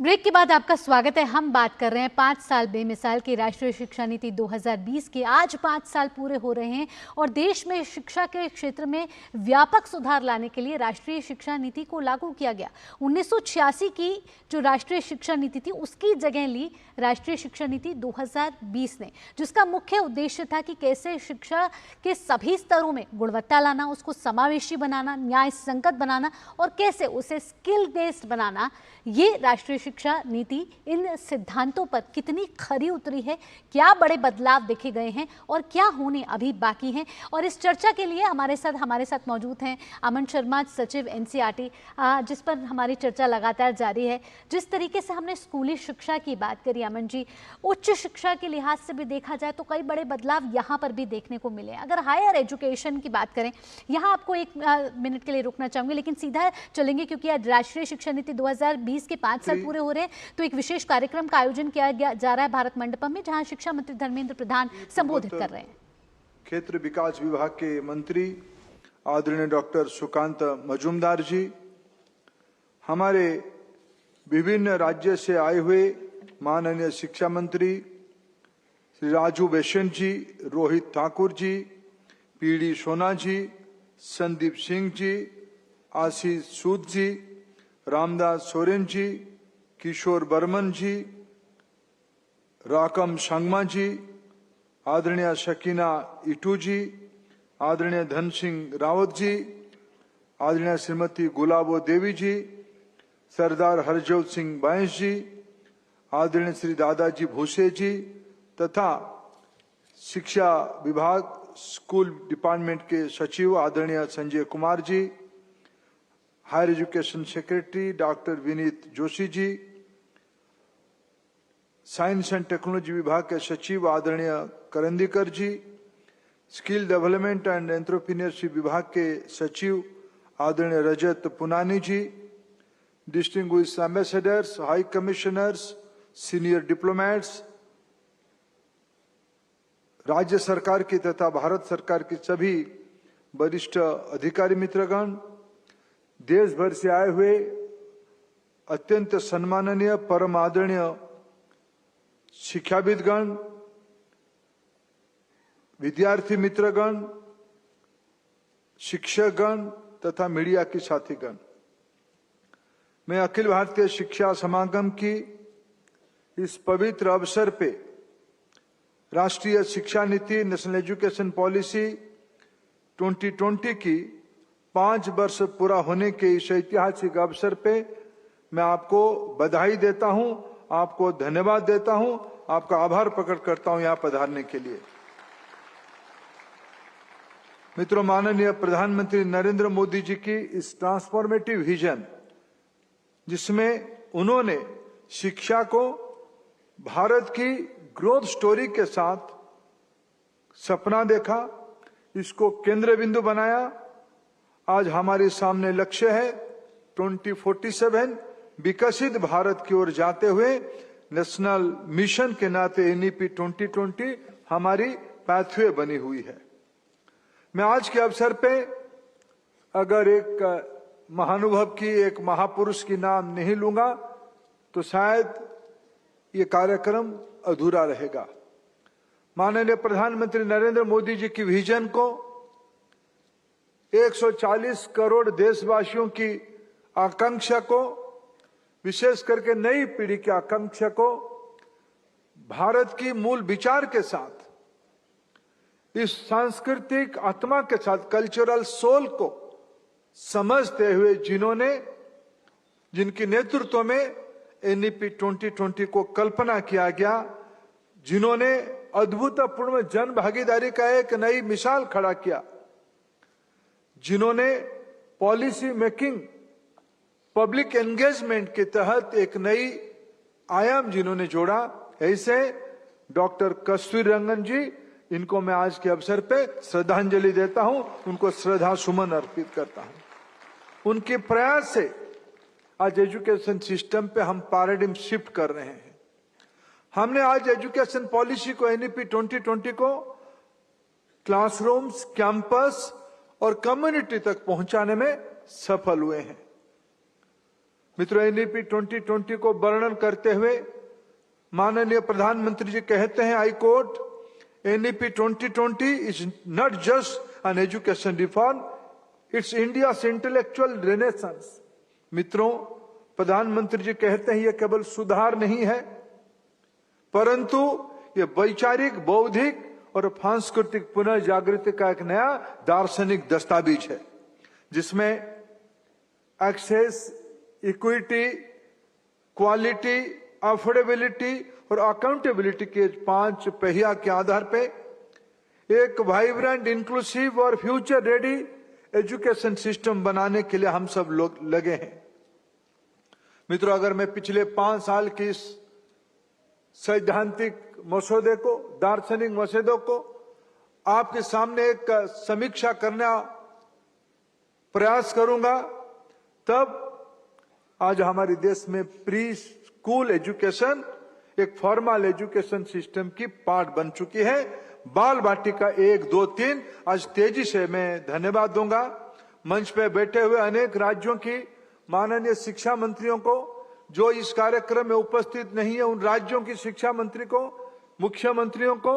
ब्रेक के बाद आपका स्वागत है। हम बात कर रहे हैं 5 साल बेमिसाल की राष्ट्रीय शिक्षा नीति 2020 के। आज 5 साल पूरे हो रहे हैं और देश में शिक्षा के क्षेत्र में व्यापक सुधार लाने के लिए राष्ट्रीय शिक्षा नीति को लागू किया गया। 1986 की जो राष्ट्रीय शिक्षा नीति थी उसकी जगह ली राष्ट्रीय शिक्षा नीति 2020 ने, जिसका मुख्य उद्देश्य था कि कैसे शिक्षा के सभी स्तरों में गुणवत्ता लाना, उसको समावेशी बनाना, न्याय संगत बनाना और कैसे उसे स्किल बेस्ड बनाना। ये राष्ट्रीय शिक्षा नीति इन सिद्धांतों पर कितनी खरी उतरी है, क्या बड़े बदलाव देखे गए हैं और क्या होने अभी बाकी हैं। और इस चर्चा के लिए हमारे साथ मौजूद हैं अमन शर्मा, सचिव NCERT, जिस पर हमारी चर्चा लगातार जारी है। जिस तरीके से हमने स्कूली शिक्षा की बात करी अमन जी, उच्च शिक्षा के लिहाज से भी देखा जाए तो कई बड़े बदलाव यहाँ पर भी देखने को मिले। अगर हायर एजुकेशन की बात करें, यहाँ आपको 1 मिनट के लिए रुकना चाहूँगी, लेकिन सीधा चलेंगे क्योंकि आज राष्ट्रीय शिक्षा नीति 2020 के 5 साल पूरे हो रहे हैं, तो एक विशेष कार्यक्रम का आयोजन किया जा रहा है भारत मंडपम में, जहां शिक्षा मंत्री धर्मेंद्र प्रधान संबोधित कर रहे हैं। क्षेत्र विकास विभाग के मंत्री आदरणीय डॉक्टर सुकांत मजूमदार जी, हमारे विभिन्न राज्य से आए हुए माननीय शिक्षा मंत्री श्री राजू वैश्यन जी, रोहित ठाकुर जी, पीडी सोना जी, संदीप सिंह जी, आशीष सूद जी, रामदास सोरेन जी, किशोर बर्मन जी, राकम संगमा जी, आदरणीय शकीना इटू जी, आदरणीय धन सिंह रावत जी, आदरणीय श्रीमती गुलाबो देवी जी, सरदार हरजोत सिंह बैंस जी, आदरणीय श्री दादाजी भूसे जी तथा शिक्षा विभाग स्कूल डिपार्टमेंट के सचिव आदरणीय Sanjay Kumar ji, higher education secretary doctor Vineet Joshi ji, science and technology विभाग के सचिव आदरणीय Karandikar ji, skill development and entrepreneurship विभाग के सचिव आदरणीय Rajat Punani ji, distinguished ambassadors, high commissioners, senior diplomats, राज्य सरकार की तथा भारत सरकार की सभी वरिष्ठ अधिकारी मित्रगण, देश भर से आए हुए अत्यंत सम्माननीय परम आदरणीय शिक्षाविदगण, विद्यार्थी मित्रगण, शिक्षकगण तथा मीडिया के साथीगण, मैं अखिल भारतीय शिक्षा समागम की इस पवित्र अवसर पे राष्ट्रीय शिक्षा नीति नेशनल एजुकेशन पॉलिसी 2020 की 5 वर्ष पूरा होने के इस ऐतिहासिक अवसर पे मैं आपको बधाई देता हूं, आपको धन्यवाद देता हूं, आपका आभार प्रकट करता हूं यहां पधारने के लिए। मित्रों, माननीय प्रधानमंत्री नरेंद्र मोदी जी की इस ट्रांसफॉर्मेटिव विजन, जिसमें उन्होंने शिक्षा को भारत की ग्रोथ स्टोरी के साथ सपना देखा, इसको केंद्र बिंदु बनाया। आज हमारे सामने लक्ष्य है 2047 विकसित भारत की ओर जाते हुए नेशनल मिशन के नाते एनईपी 2020 हमारी पाथवे बनी हुई है। मैं आज के अवसर पे अगर एक महानुभव की, एक महापुरुष की नाम नहीं लूंगा तो शायद ये कार्यक्रम अधूरा रहेगा। माननीय प्रधानमंत्री नरेंद्र मोदी जी की विजन को 140 करोड़ देशवासियों की आकांक्षा को, विशेष करके नई पीढ़ी की आकांक्षा को भारत की मूल विचार के साथ, इस सांस्कृतिक आत्मा के साथ, कल्चरल सोल को समझते हुए जिनके नेतृत्व में एनईपी 2020 को कल्पना किया गया, जिन्होंने अद्भुतपूर्ण जन भागीदारी का एक नई मिसाल खड़ा किया, जिन्होंने पॉलिसी मेकिंग, पब्लिक एंगेजमेंट के तहत एक नई आयाम जिन्होंने जोड़ा, ऐसे डॉक्टर कस्तूरी रंगन जी, इनको मैं आज के अवसर पे श्रद्धांजलि देता हूं, उनको श्रद्धा सुमन अर्पित करता हूं। उनके प्रयास से आज एजुकेशन सिस्टम पे हम पैराडिम शिफ्ट कर रहे हैं। हमने आज एजुकेशन पॉलिसी को, एनईपी 2020 को क्लासरूम्स, कैंपस और कम्युनिटी तक पहुंचाने में सफल हुए हैं। मित्रों, एनईपी 2020 को वर्णन करते हुए माननीय प्रधानमंत्री जी कहते हैं, I quote, NEP 2020 is not just an education reform, it's India's intellectual renaissance. मित्रों, प्रधानमंत्री जी कहते हैं, यह केवल सुधार नहीं है, परंतु ये वैचारिक, बौद्धिक और सांस्कृतिक पुनर्जागृति का एक नया दार्शनिक दस्तावेज है, जिसमें एक्सेस, इक्विटी, क्वालिटी, अफोर्डेबिलिटी और अकाउंटेबिलिटी के 5 पहिया के आधार पे एक वाइब्रेंट, इंक्लूसिव और फ्यूचर रेडी एजुकेशन सिस्टम बनाने के लिए हम सब लोग लगे हैं। मित्रों, अगर मैं पिछले 5 साल की इस सैद्धांतिक मसौदे को, दार्शनिक मसौदे को आपके सामने एक समीक्षा करना प्रयास करूंगा, तब आज हमारे देश में प्री स्कूल एजुकेशन एक फॉर्मल एजुकेशन सिस्टम की पार्ट बन चुकी है। बाल वाटिका 1, 2, 3 आज तेजी से मैं धन्यवाद दूंगा मंच पे बैठे हुए अनेक राज्यों की माननीय शिक्षा मंत्रियों को, जो इस कार्यक्रम में उपस्थित नहीं है उन राज्यों की शिक्षा मंत्री को, मुख्यमंत्रियों को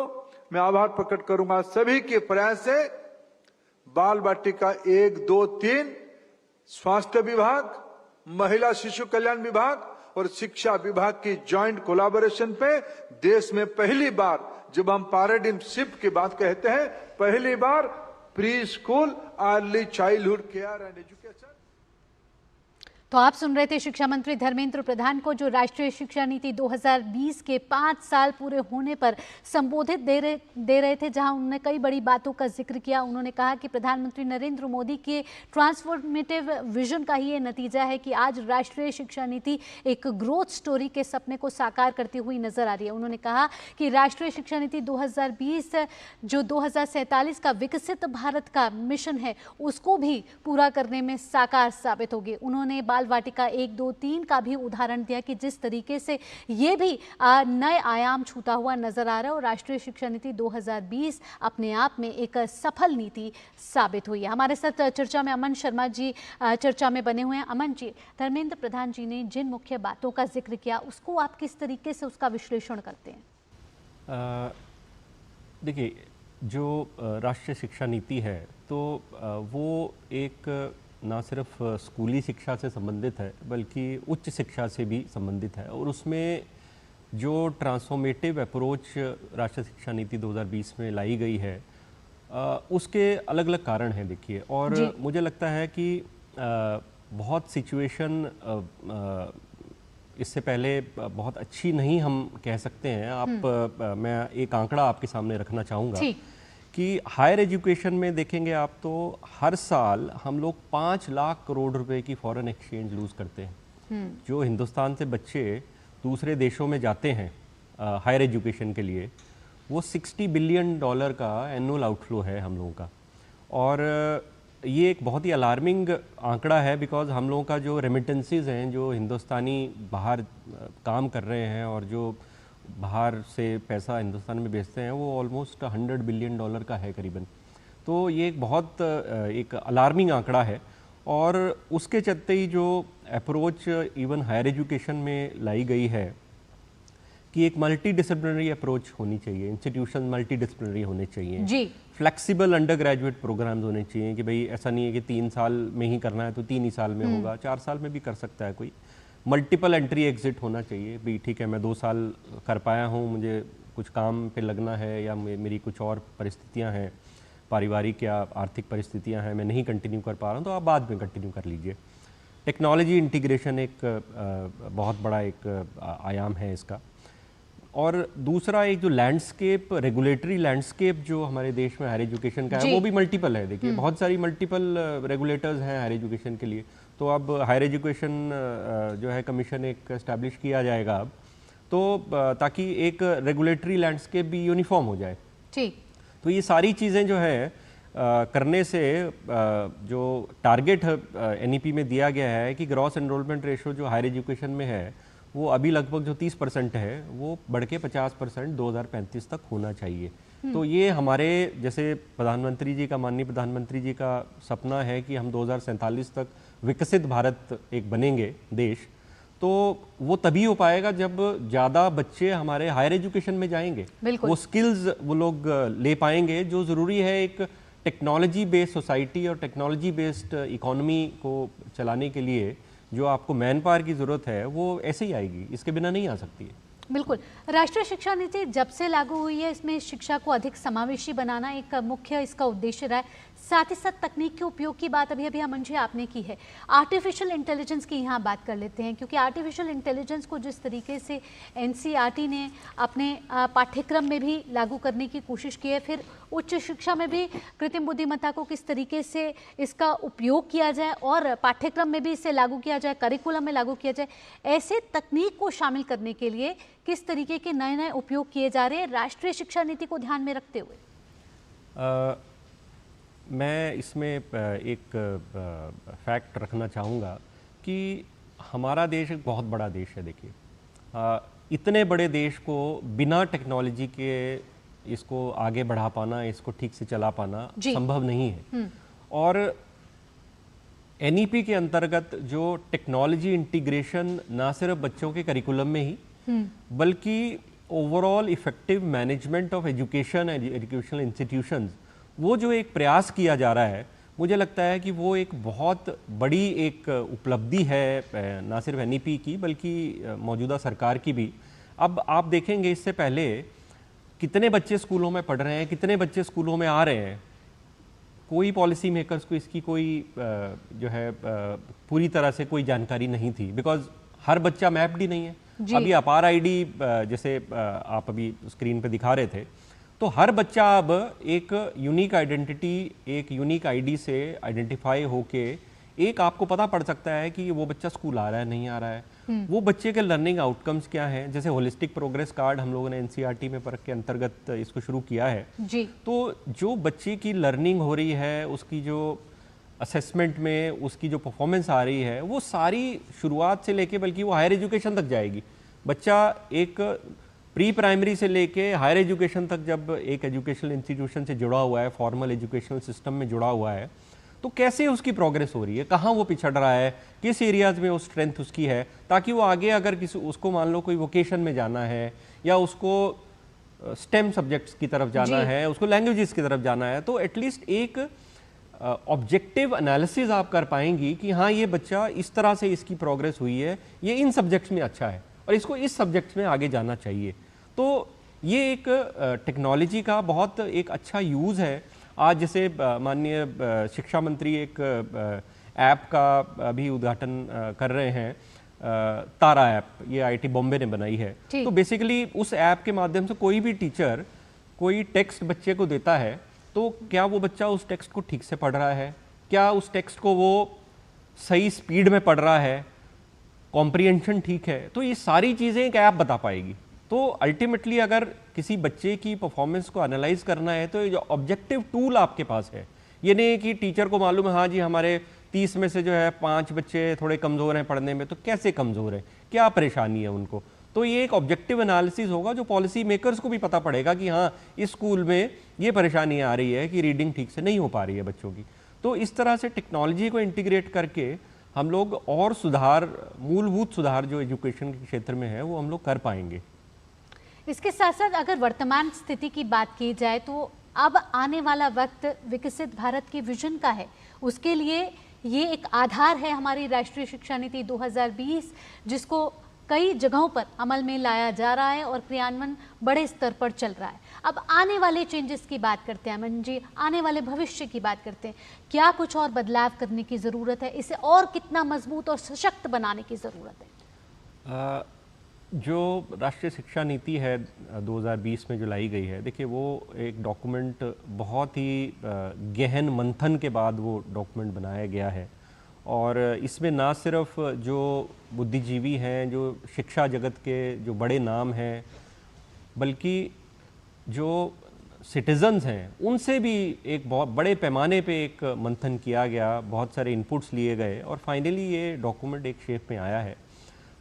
मैं आभार प्रकट करूंगा। सभी के प्रयास से बाल वाटिका 1, 2, 3 स्वास्थ्य विभाग, महिला शिशु कल्याण विभाग और शिक्षा विभाग की जॉइंट कोलैबोरेशन पे देश में पहली बार, जब हम पैराडाइम शिफ्ट की बात कहते हैं, पहली बार preschool early childhood care and education. तो आप सुन रहे थे शिक्षा मंत्री धर्मेंद्र प्रधान को, जो राष्ट्रीय शिक्षा नीति 2020 के 5 साल पूरे होने पर संबोधित दे रहे थे, जहां उन्होंने कई बड़ी बातों का जिक्र किया। उन्होंने कहा कि प्रधानमंत्री नरेंद्र मोदी के ट्रांसफॉर्मेटिव विजन का ही ये नतीजा है कि आज राष्ट्रीय शिक्षा नीति एक ग्रोथ स्टोरी के सपने को साकार करती हुई नजर आ रही है। उन्होंने कहा कि राष्ट्रीय शिक्षा नीति 2020 जो 2047 का विकसित भारत का मिशन है, उसको भी पूरा करने में साकार साबित होगी। उन्होंने बाल वाटिका 1, 2, 3 का भी उदाहरण दिया कि जिस तरीके से ये भी नए आयाम छूता हुआ नजर आ रहा है और राष्ट्रीय शिक्षा नीति 2020 अपने आप में एक सफल नीति साबित हुई है। हमारे साथ चर्चा में अमन शर्मा जी चर्चा में बने हुए हैं। अमन जी, धर्मेंद्र प्रधान जी ने जिन मुख्य बातों का जिक्र किया, उसको आप किस तरीके से उसका विश्लेषण करते हैं? देखिए, जो राष्ट्रीय शिक्षा नीति है तो वो एक ना सिर्फ स्कूली शिक्षा से संबंधित है बल्कि उच्च शिक्षा से भी संबंधित है, और उसमें जो ट्रांसफॉर्मेटिव अप्रोच राष्ट्रीय शिक्षा नीति 2020 में लाई गई है उसके अलग अलग कारण हैं। देखिए, और मुझे लगता है कि बहुत सिचुएशन इससे पहले बहुत अच्छी नहीं हम कह सकते हैं। मैं एक आंकड़ा आपके सामने रखना चाहूँगा कि हायर एजुकेशन में देखेंगे आप तो हर साल हम लोग 5 लाख करोड़ रुपए की फॉरेन एक्सचेंज लूज़ करते हैं। जो हिंदुस्तान से बच्चे दूसरे देशों में जाते हैं हायर एजुकेशन के लिए, वो $60 बिलियन का एनुअल आउटफ्लो है हम लोगों का। और ये एक बहुत ही अलार्मिंग आंकड़ा है, बिकॉज हम लोगों का जो रेमिटेंसेस हैं, जो हिंदुस्तानी बाहर काम कर रहे हैं और जो बाहर से पैसा हिंदुस्तान में भेजते हैं, वो ऑलमोस्ट $100 बिलियन का है करीबन। तो ये एक बहुत एक अलार्मिंग आंकड़ा है। और उसके चलते ही जो अप्रोच इवन हायर एजुकेशन में लाई गई है कि एक मल्टी डिसिप्लिनरी अप्रोच होनी चाहिए, इंस्टीट्यूशन मल्टी डिसिप्लिनरी होने चाहिए जी, फ्लेक्सिबल अंडर ग्रेजुएट प्रोग्राम्स होने चाहिए कि भाई ऐसा नहीं है कि 3 साल में ही करना है तो 3 ही साल में होगा, 4 साल में भी कर सकता है कोई। मल्टीपल एंट्री एग्जिट होना चाहिए भी, ठीक है मैं 2 साल कर पाया हूँ, मुझे कुछ काम पे लगना है या मेरी कुछ और परिस्थितियाँ हैं, पारिवारिक या आर्थिक परिस्थितियाँ हैं, मैं नहीं कंटिन्यू कर पा रहा हूँ, तो आप बाद में कंटिन्यू कर लीजिए। टेक्नोलॉजी इंटीग्रेशन एक बहुत बड़ा एक आयाम है इसका। और दूसरा एक जो लैंडस्केप, रेगुलेटरी लैंडस्केप जो हमारे देश में हायर एजुकेशन का है, वो भी मल्टीपल है। देखिए बहुत सारी मल्टीपल रेगुलेटर्स हैं हायर एजुकेशन के लिए। तो अब हायर एजुकेशन जो है कमीशन एक एस्टैब्लिश किया जाएगा अब, तो ताकि एक रेगुलेटरी लैंडस्केप भी यूनिफॉर्म हो जाए। ठीक, तो ये सारी चीज़ें जो है करने से जो टारगेट NEP में दिया गया है कि ग्रॉस एनरोलमेंट रेशो जो हायर एजुकेशन में है वो अभी लगभग जो 30% है वो बढ़ के 50% 2035 तक होना चाहिए। तो ये हमारे जैसे प्रधानमंत्री जी का, माननीय प्रधानमंत्री जी का सपना है कि हम 2047 तक विकसित भारत एक बनेंगे देश, तो वो तभी हो पाएगा जब ज़्यादा बच्चे हमारे हायर एजुकेशन में जाएंगे, वो स्किल्स वो लोग ले पाएंगे जो ज़रूरी है एक टेक्नोलॉजी बेस्ड सोसाइटी और टेक्नोलॉजी बेस्ड इकोनॉमी को चलाने के लिए। जो आपको मैन पावर की ज़रूरत है वो ऐसे ही आएगी, इसके बिना नहीं आ सकती है। बिल्कुल, राष्ट्रीय शिक्षा नीति जब से लागू हुई है इसमें शिक्षा को अधिक समावेशी बनाना एक मुख्य इसका उद्देश्य रहा है। साथ ही साथ तकनीक के उपयोग की बात अभी अमन जी आपने की है। आर्टिफिशियल इंटेलिजेंस की यहाँ बात कर लेते हैं, क्योंकि आर्टिफिशियल इंटेलिजेंस को जिस तरीके से NCERT ने अपने पाठ्यक्रम में भी लागू करने की कोशिश की है, फिर उच्च शिक्षा में भी कृत्रिम बुद्धिमत्ता को किस तरीके से इसका उपयोग किया जाए और पाठ्यक्रम में भी इसे लागू किया जाए, करिकुलम में लागू किया जाए, ऐसे तकनीक को शामिल करने के लिए किस तरीके के नए नए उपयोग किए जा रहे हैं राष्ट्रीय शिक्षा नीति को ध्यान में रखते हुए? मैं इसमें एक फैक्ट रखना चाहूँगा कि हमारा देश एक बहुत बड़ा देश है। देखिए, इतने बड़े देश को बिना टेक्नोलॉजी के इसको आगे बढ़ा पाना, इसको ठीक से चला पाना संभव नहीं है। और एनईपी के अंतर्गत जो टेक्नोलॉजी इंटीग्रेशन ना सिर्फ बच्चों के करिकुलम में ही बल्कि overall effective management of education and educational institutions, वो जो एक प्रयास किया जा रहा है, मुझे लगता है कि वो एक बहुत बड़ी एक उपलब्धि है, ना सिर्फ एनईपी की बल्कि मौजूदा सरकार की भी। अब आप देखेंगे इससे पहले कितने बच्चे स्कूलों में पढ़ रहे हैं, कितने बच्चे स्कूलों में आ रहे हैं, कोई पॉलिसी मेकर्स को इसकी कोई जो है पूरी तरह से कोई जानकारी नहीं थी, बिकॉज हर बच्चा मैप्ड ही नहीं है। अभी अपार आईडी जैसे आप अभी स्क्रीन पे दिखा रहे थे, तो हर बच्चा अब एक यूनिक आइडेंटिटी, एक यूनिक आईडी से आइडेंटिफाई होके एक आपको पता पड़ सकता है कि वो बच्चा स्कूल आ रहा है नहीं आ रहा है, वो बच्चे के लर्निंग आउटकम्स क्या हैं। जैसे होलिस्टिक प्रोग्रेस कार्ड हम लोगों ने एनसीईआरटी में परख के अंतर्गत इसको शुरू किया है जी। तो जो बच्चे की लर्निंग हो रही है, उसकी जो असेसमेंट में उसकी जो परफॉर्मेंस आ रही है, वो सारी शुरुआत से लेके बल्कि वो हायर एजुकेशन तक जाएगी। बच्चा एक प्री प्राइमरी से लेके हायर एजुकेशन तक जब एक एजुकेशनल इंस्टीट्यूशन से जुड़ा हुआ है, फॉर्मल एजुकेशनल सिस्टम में जुड़ा हुआ है, तो कैसे उसकी प्रोग्रेस हो रही है, कहाँ वो पिछड़ रहा है, किस एरियाज में वो स्ट्रेंथ उसकी है, ताकि वो आगे अगर किसी उसको मान लो कोई वोकेशन में जाना है या उसको स्टेम सब्जेक्ट्स की तरफ जाना है, उसको लैंग्वेजेस की तरफ जाना है, तो एटलीस्ट एक ऑब्जेक्टिव एनालिसिस आप कर पाएंगी कि हाँ ये बच्चा इस तरह से इसकी प्रोग्रेस हुई है, ये इन सब्जेक्ट्स में अच्छा है और इसको इस सब्जेक्ट्स में आगे जाना चाहिए। तो ये एक टेक्नोलॉजी का बहुत एक अच्छा यूज़ है। आज जैसे माननीय शिक्षा मंत्री एक ऐप का अभी उद्घाटन कर रहे हैं, तारा ऐप, ये आईटी बॉम्बे ने बनाई है। तो बेसिकली उस ऐप के माध्यम से कोई भी टीचर कोई टेक्स्ट बच्चे को देता है, तो क्या वो बच्चा उस टेक्स्ट को ठीक से पढ़ रहा है, क्या उस टेक्स्ट को वो सही स्पीड में पढ़ रहा है, कॉम्प्रिहेंशन ठीक है, तो ये सारी चीज़ें एक ऐप बता पाएगी। तो अल्टीमेटली अगर किसी बच्चे की परफॉर्मेंस को एनालाइज करना है तो ये जो ऑब्जेक्टिव टूल आपके पास है, ये नहीं कि टीचर को मालूम है हाँ जी हमारे 30 में से जो है 5 बच्चे थोड़े कमज़ोर हैं पढ़ने में, तो कैसे कमज़ोर हैं, क्या परेशानी है उनको, तो ये एक ऑब्जेक्टिव एनालिसिस होगा जो पॉलिसी मेकर्स को भी पता पड़ेगा कि हाँ इस स्कूल में ये परेशानी आ रही है कि रीडिंग ठीक से नहीं हो पा रही है बच्चों की। तो इस तरह से टेक्नोलॉजी को इंटीग्रेट करके हम लोग और सुधार, मूलभूत सुधार जो एजुकेशन के क्षेत्र में है वो हम लोग कर पाएंगे। इसके साथ साथ अगर वर्तमान स्थिति की बात की जाए तो अब आने वाला वक्त विकसित भारत के विजन का है, उसके लिए ये एक आधार है हमारी राष्ट्रीय शिक्षा नीति 2020, जिसको कई जगहों पर अमल में लाया जा रहा है और क्रियान्वयन बड़े स्तर पर चल रहा है। अब आने वाले चेंजेस की बात करते हैं अमन जी, आने वाले भविष्य की बात करते हैं, क्या कुछ और बदलाव करने की ज़रूरत है, इसे और कितना मजबूत और सशक्त बनाने की ज़रूरत है? जो राष्ट्रीय शिक्षा नीति है 2020 में जो लाई गई है, देखिए वो एक डॉक्यूमेंट बहुत ही गहन मंथन के बाद वो डॉक्यूमेंट बनाया गया है और इसमें ना सिर्फ जो बुद्धिजीवी हैं, जो शिक्षा जगत के जो बड़े नाम हैं, बल्कि जो सिटीजन्स हैं उनसे भी एक बहुत बड़े पैमाने पे एक मंथन किया गया, बहुत सारे इनपुट्स लिए गए और फाइनली ये डॉक्यूमेंट एक शेप में आया है।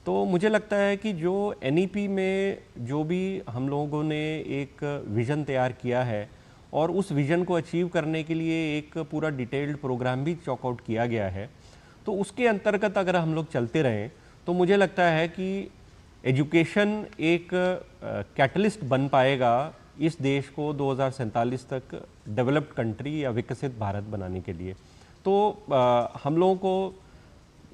तो मुझे लगता है कि जो एनईपी में जो भी हम लोगों ने एक विज़न तैयार किया है और उस विज़न को अचीव करने के लिए एक पूरा डिटेल्ड प्रोग्राम भी चॉक आउट किया गया है, तो उसके अंतर्गत अगर हम लोग चलते रहें तो मुझे लगता है कि एजुकेशन एक कैटलिस्ट बन पाएगा इस देश को 2047 तक डेवलप्ड कंट्री या विकसित भारत बनाने के लिए। तो हम लोगों को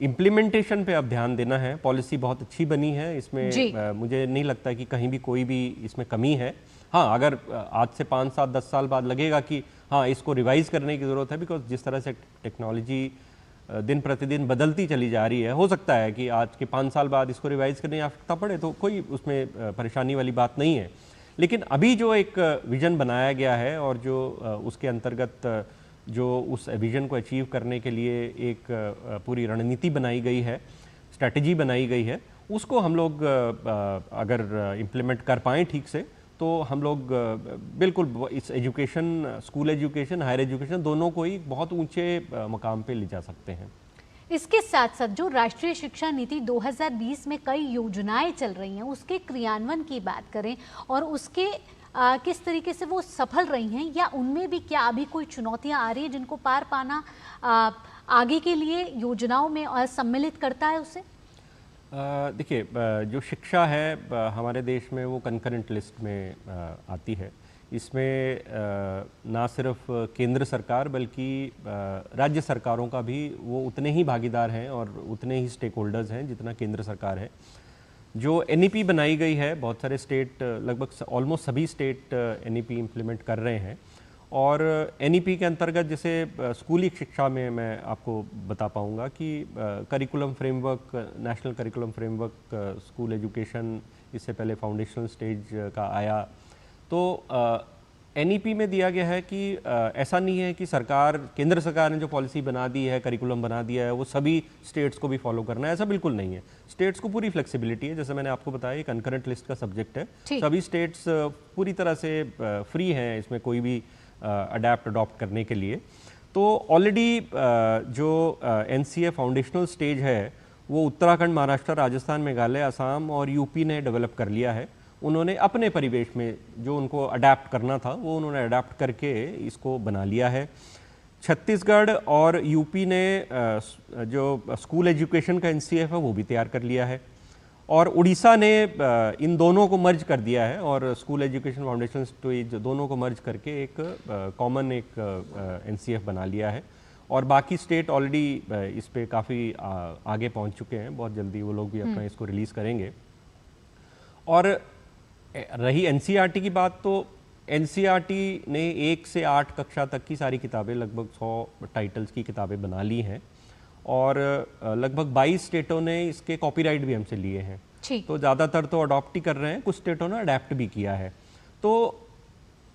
इम्प्लीमेंटेशन पे अब ध्यान देना है। पॉलिसी बहुत अच्छी बनी है, इसमें मुझे नहीं लगता कि कहीं भी कोई भी इसमें कमी है। हाँ, अगर आज से 5, 7, 10 साल बाद लगेगा कि हाँ इसको रिवाइज़ करने की ज़रूरत है, बिकॉज जिस तरह से टेक्नोलॉजी दिन प्रतिदिन बदलती चली जा रही है, हो सकता है कि आज के 5 साल बाद इसको रिवाइज़ करने की आवश्यकता पड़े, तो कोई उसमें परेशानी वाली बात नहीं है। लेकिन अभी जो एक विज़न बनाया गया है और जो उसके अंतर्गत जो उस विज़न को अचीव करने के लिए एक पूरी रणनीति बनाई गई है, स्ट्रैटेजी बनाई गई है, उसको हम लोग अगर इम्प्लीमेंट कर पाएँ ठीक से, तो हम लोग बिल्कुल इस education, school education, higher education दोनों को ही बहुत ऊंचे मकाम पे ले जा सकते हैं। इसके साथ साथ जो राष्ट्रीय शिक्षा नीति 2020 में कई योजनाएं चल रही हैं, उसके क्रियान्वयन की बात करें और उसके किस तरीके से वो सफल रही हैं, या उनमें भी क्या अभी कोई चुनौतियां आ रही हैं जिनको पार पाना आगे के लिए योजनाओं में सम्मिलित करता है उसे? देखिए, जो शिक्षा है हमारे देश में वो कंकरेंट लिस्ट में आती है। इसमें ना सिर्फ केंद्र सरकार बल्कि राज्य सरकारों का भी वो उतने ही भागीदार हैं और उतने ही स्टेक होल्डर्स हैं जितना केंद्र सरकार है। जो एनईपी बनाई गई है, बहुत सारे स्टेट, लगभग ऑलमोस्ट सभी स्टेट एनईपी इम्प्लीमेंट कर रहे हैं। और एनईपी के अंतर्गत जैसे स्कूली शिक्षा में मैं आपको बता पाऊँगा कि curriculum framework, national curriculum framework school education, इससे पहले फाउंडेशनल स्टेज का आया। तो एनईपी में दिया गया है कि ऐसा नहीं है कि सरकार, केंद्र सरकार ने जो पॉलिसी बना दी है, करिकुलम बना दिया है, वो सभी स्टेट्स को भी फॉलो करना है, ऐसा बिल्कुल नहीं है। स्टेट्स को पूरी फ्लेक्सिबिलिटी है। जैसे मैंने आपको बताया, ये कंकरेंट लिस्ट का सब्जेक्ट है। सभी स्टेट्स पूरी तरह से फ्री हैं इसमें कोई भी अडॉप्ट करने के लिए। तो ऑलरेडी जो एनसीए फाउंडेशनल स्टेज है वो उत्तराखंड, महाराष्ट्र, राजस्थान, मेघालय, असम और यूपी ने डेवलप कर लिया है। उन्होंने अपने परिवेश में जो उनको अडैप्ट करना था वो उन्होंने अडैप्ट करके इसको बना लिया है। छत्तीसगढ़ और यूपी ने जो स्कूल एजुकेशन का एनसीएफ है वो भी तैयार कर लिया है। और उड़ीसा ने इन दोनों को मर्ज कर दिया है और स्कूल एजुकेशन फाउंडेशन स्टेज दोनों को मर्ज करके एक कॉमन एक एनसीएफ बना लिया है। और बाकी स्टेट ऑलरेडी इस पे काफ़ी आगे पहुंच चुके हैं। बहुत जल्दी वो लोग भी अपना इसको रिलीज़ करेंगे। और रही एनसीईआरटी की बात, तो एनसीईआरटी ने 1 से 8 कक्षा तक की सारी किताबें, लगभग 100 टाइटल्स की किताबें बना ली हैं। और लगभग 22 स्टेटों ने इसके कॉपीराइट भी हमसे लिए हैं। तो ज़्यादातर तो अडॉप्ट ही कर रहे हैं, कुछ स्टेटों ने अडेप्ट भी किया है। तो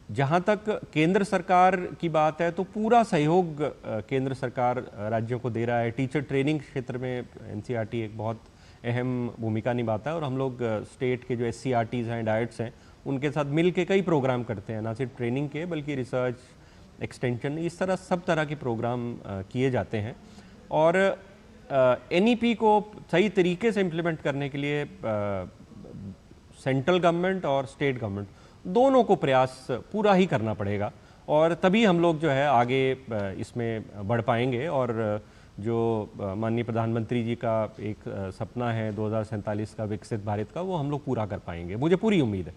जहाँ तक केंद्र सरकार की बात है तो पूरा सहयोग केंद्र सरकार राज्यों को दे रहा है। टीचर ट्रेनिंग क्षेत्र में एनसीईआरटी एक बहुत अहम भूमिका निभाता है। और हम लोग स्टेट के जो एससीईआरटीज़ हैं, डाइट्स हैं, उनके साथ मिल के कई प्रोग्राम करते हैं, ना सिर्फ ट्रेनिंग के बल्कि रिसर्च, एक्सटेंशन, इस तरह सब तरह के प्रोग्राम किए जाते हैं। और एनईपी को सही तरीके से इम्प्लीमेंट करने के लिए सेंट्रल गवर्नमेंट और स्टेट गवर्नमेंट दोनों को प्रयास पूरा ही करना पड़ेगा। और तभी हम लोग जो है आगे इसमें बढ़ पाएंगे। और जो माननीय प्रधानमंत्री जी का एक सपना है 2047 का विकसित भारत का, वो हम लोग पूरा कर पाएंगे, मुझे पूरी उम्मीद है।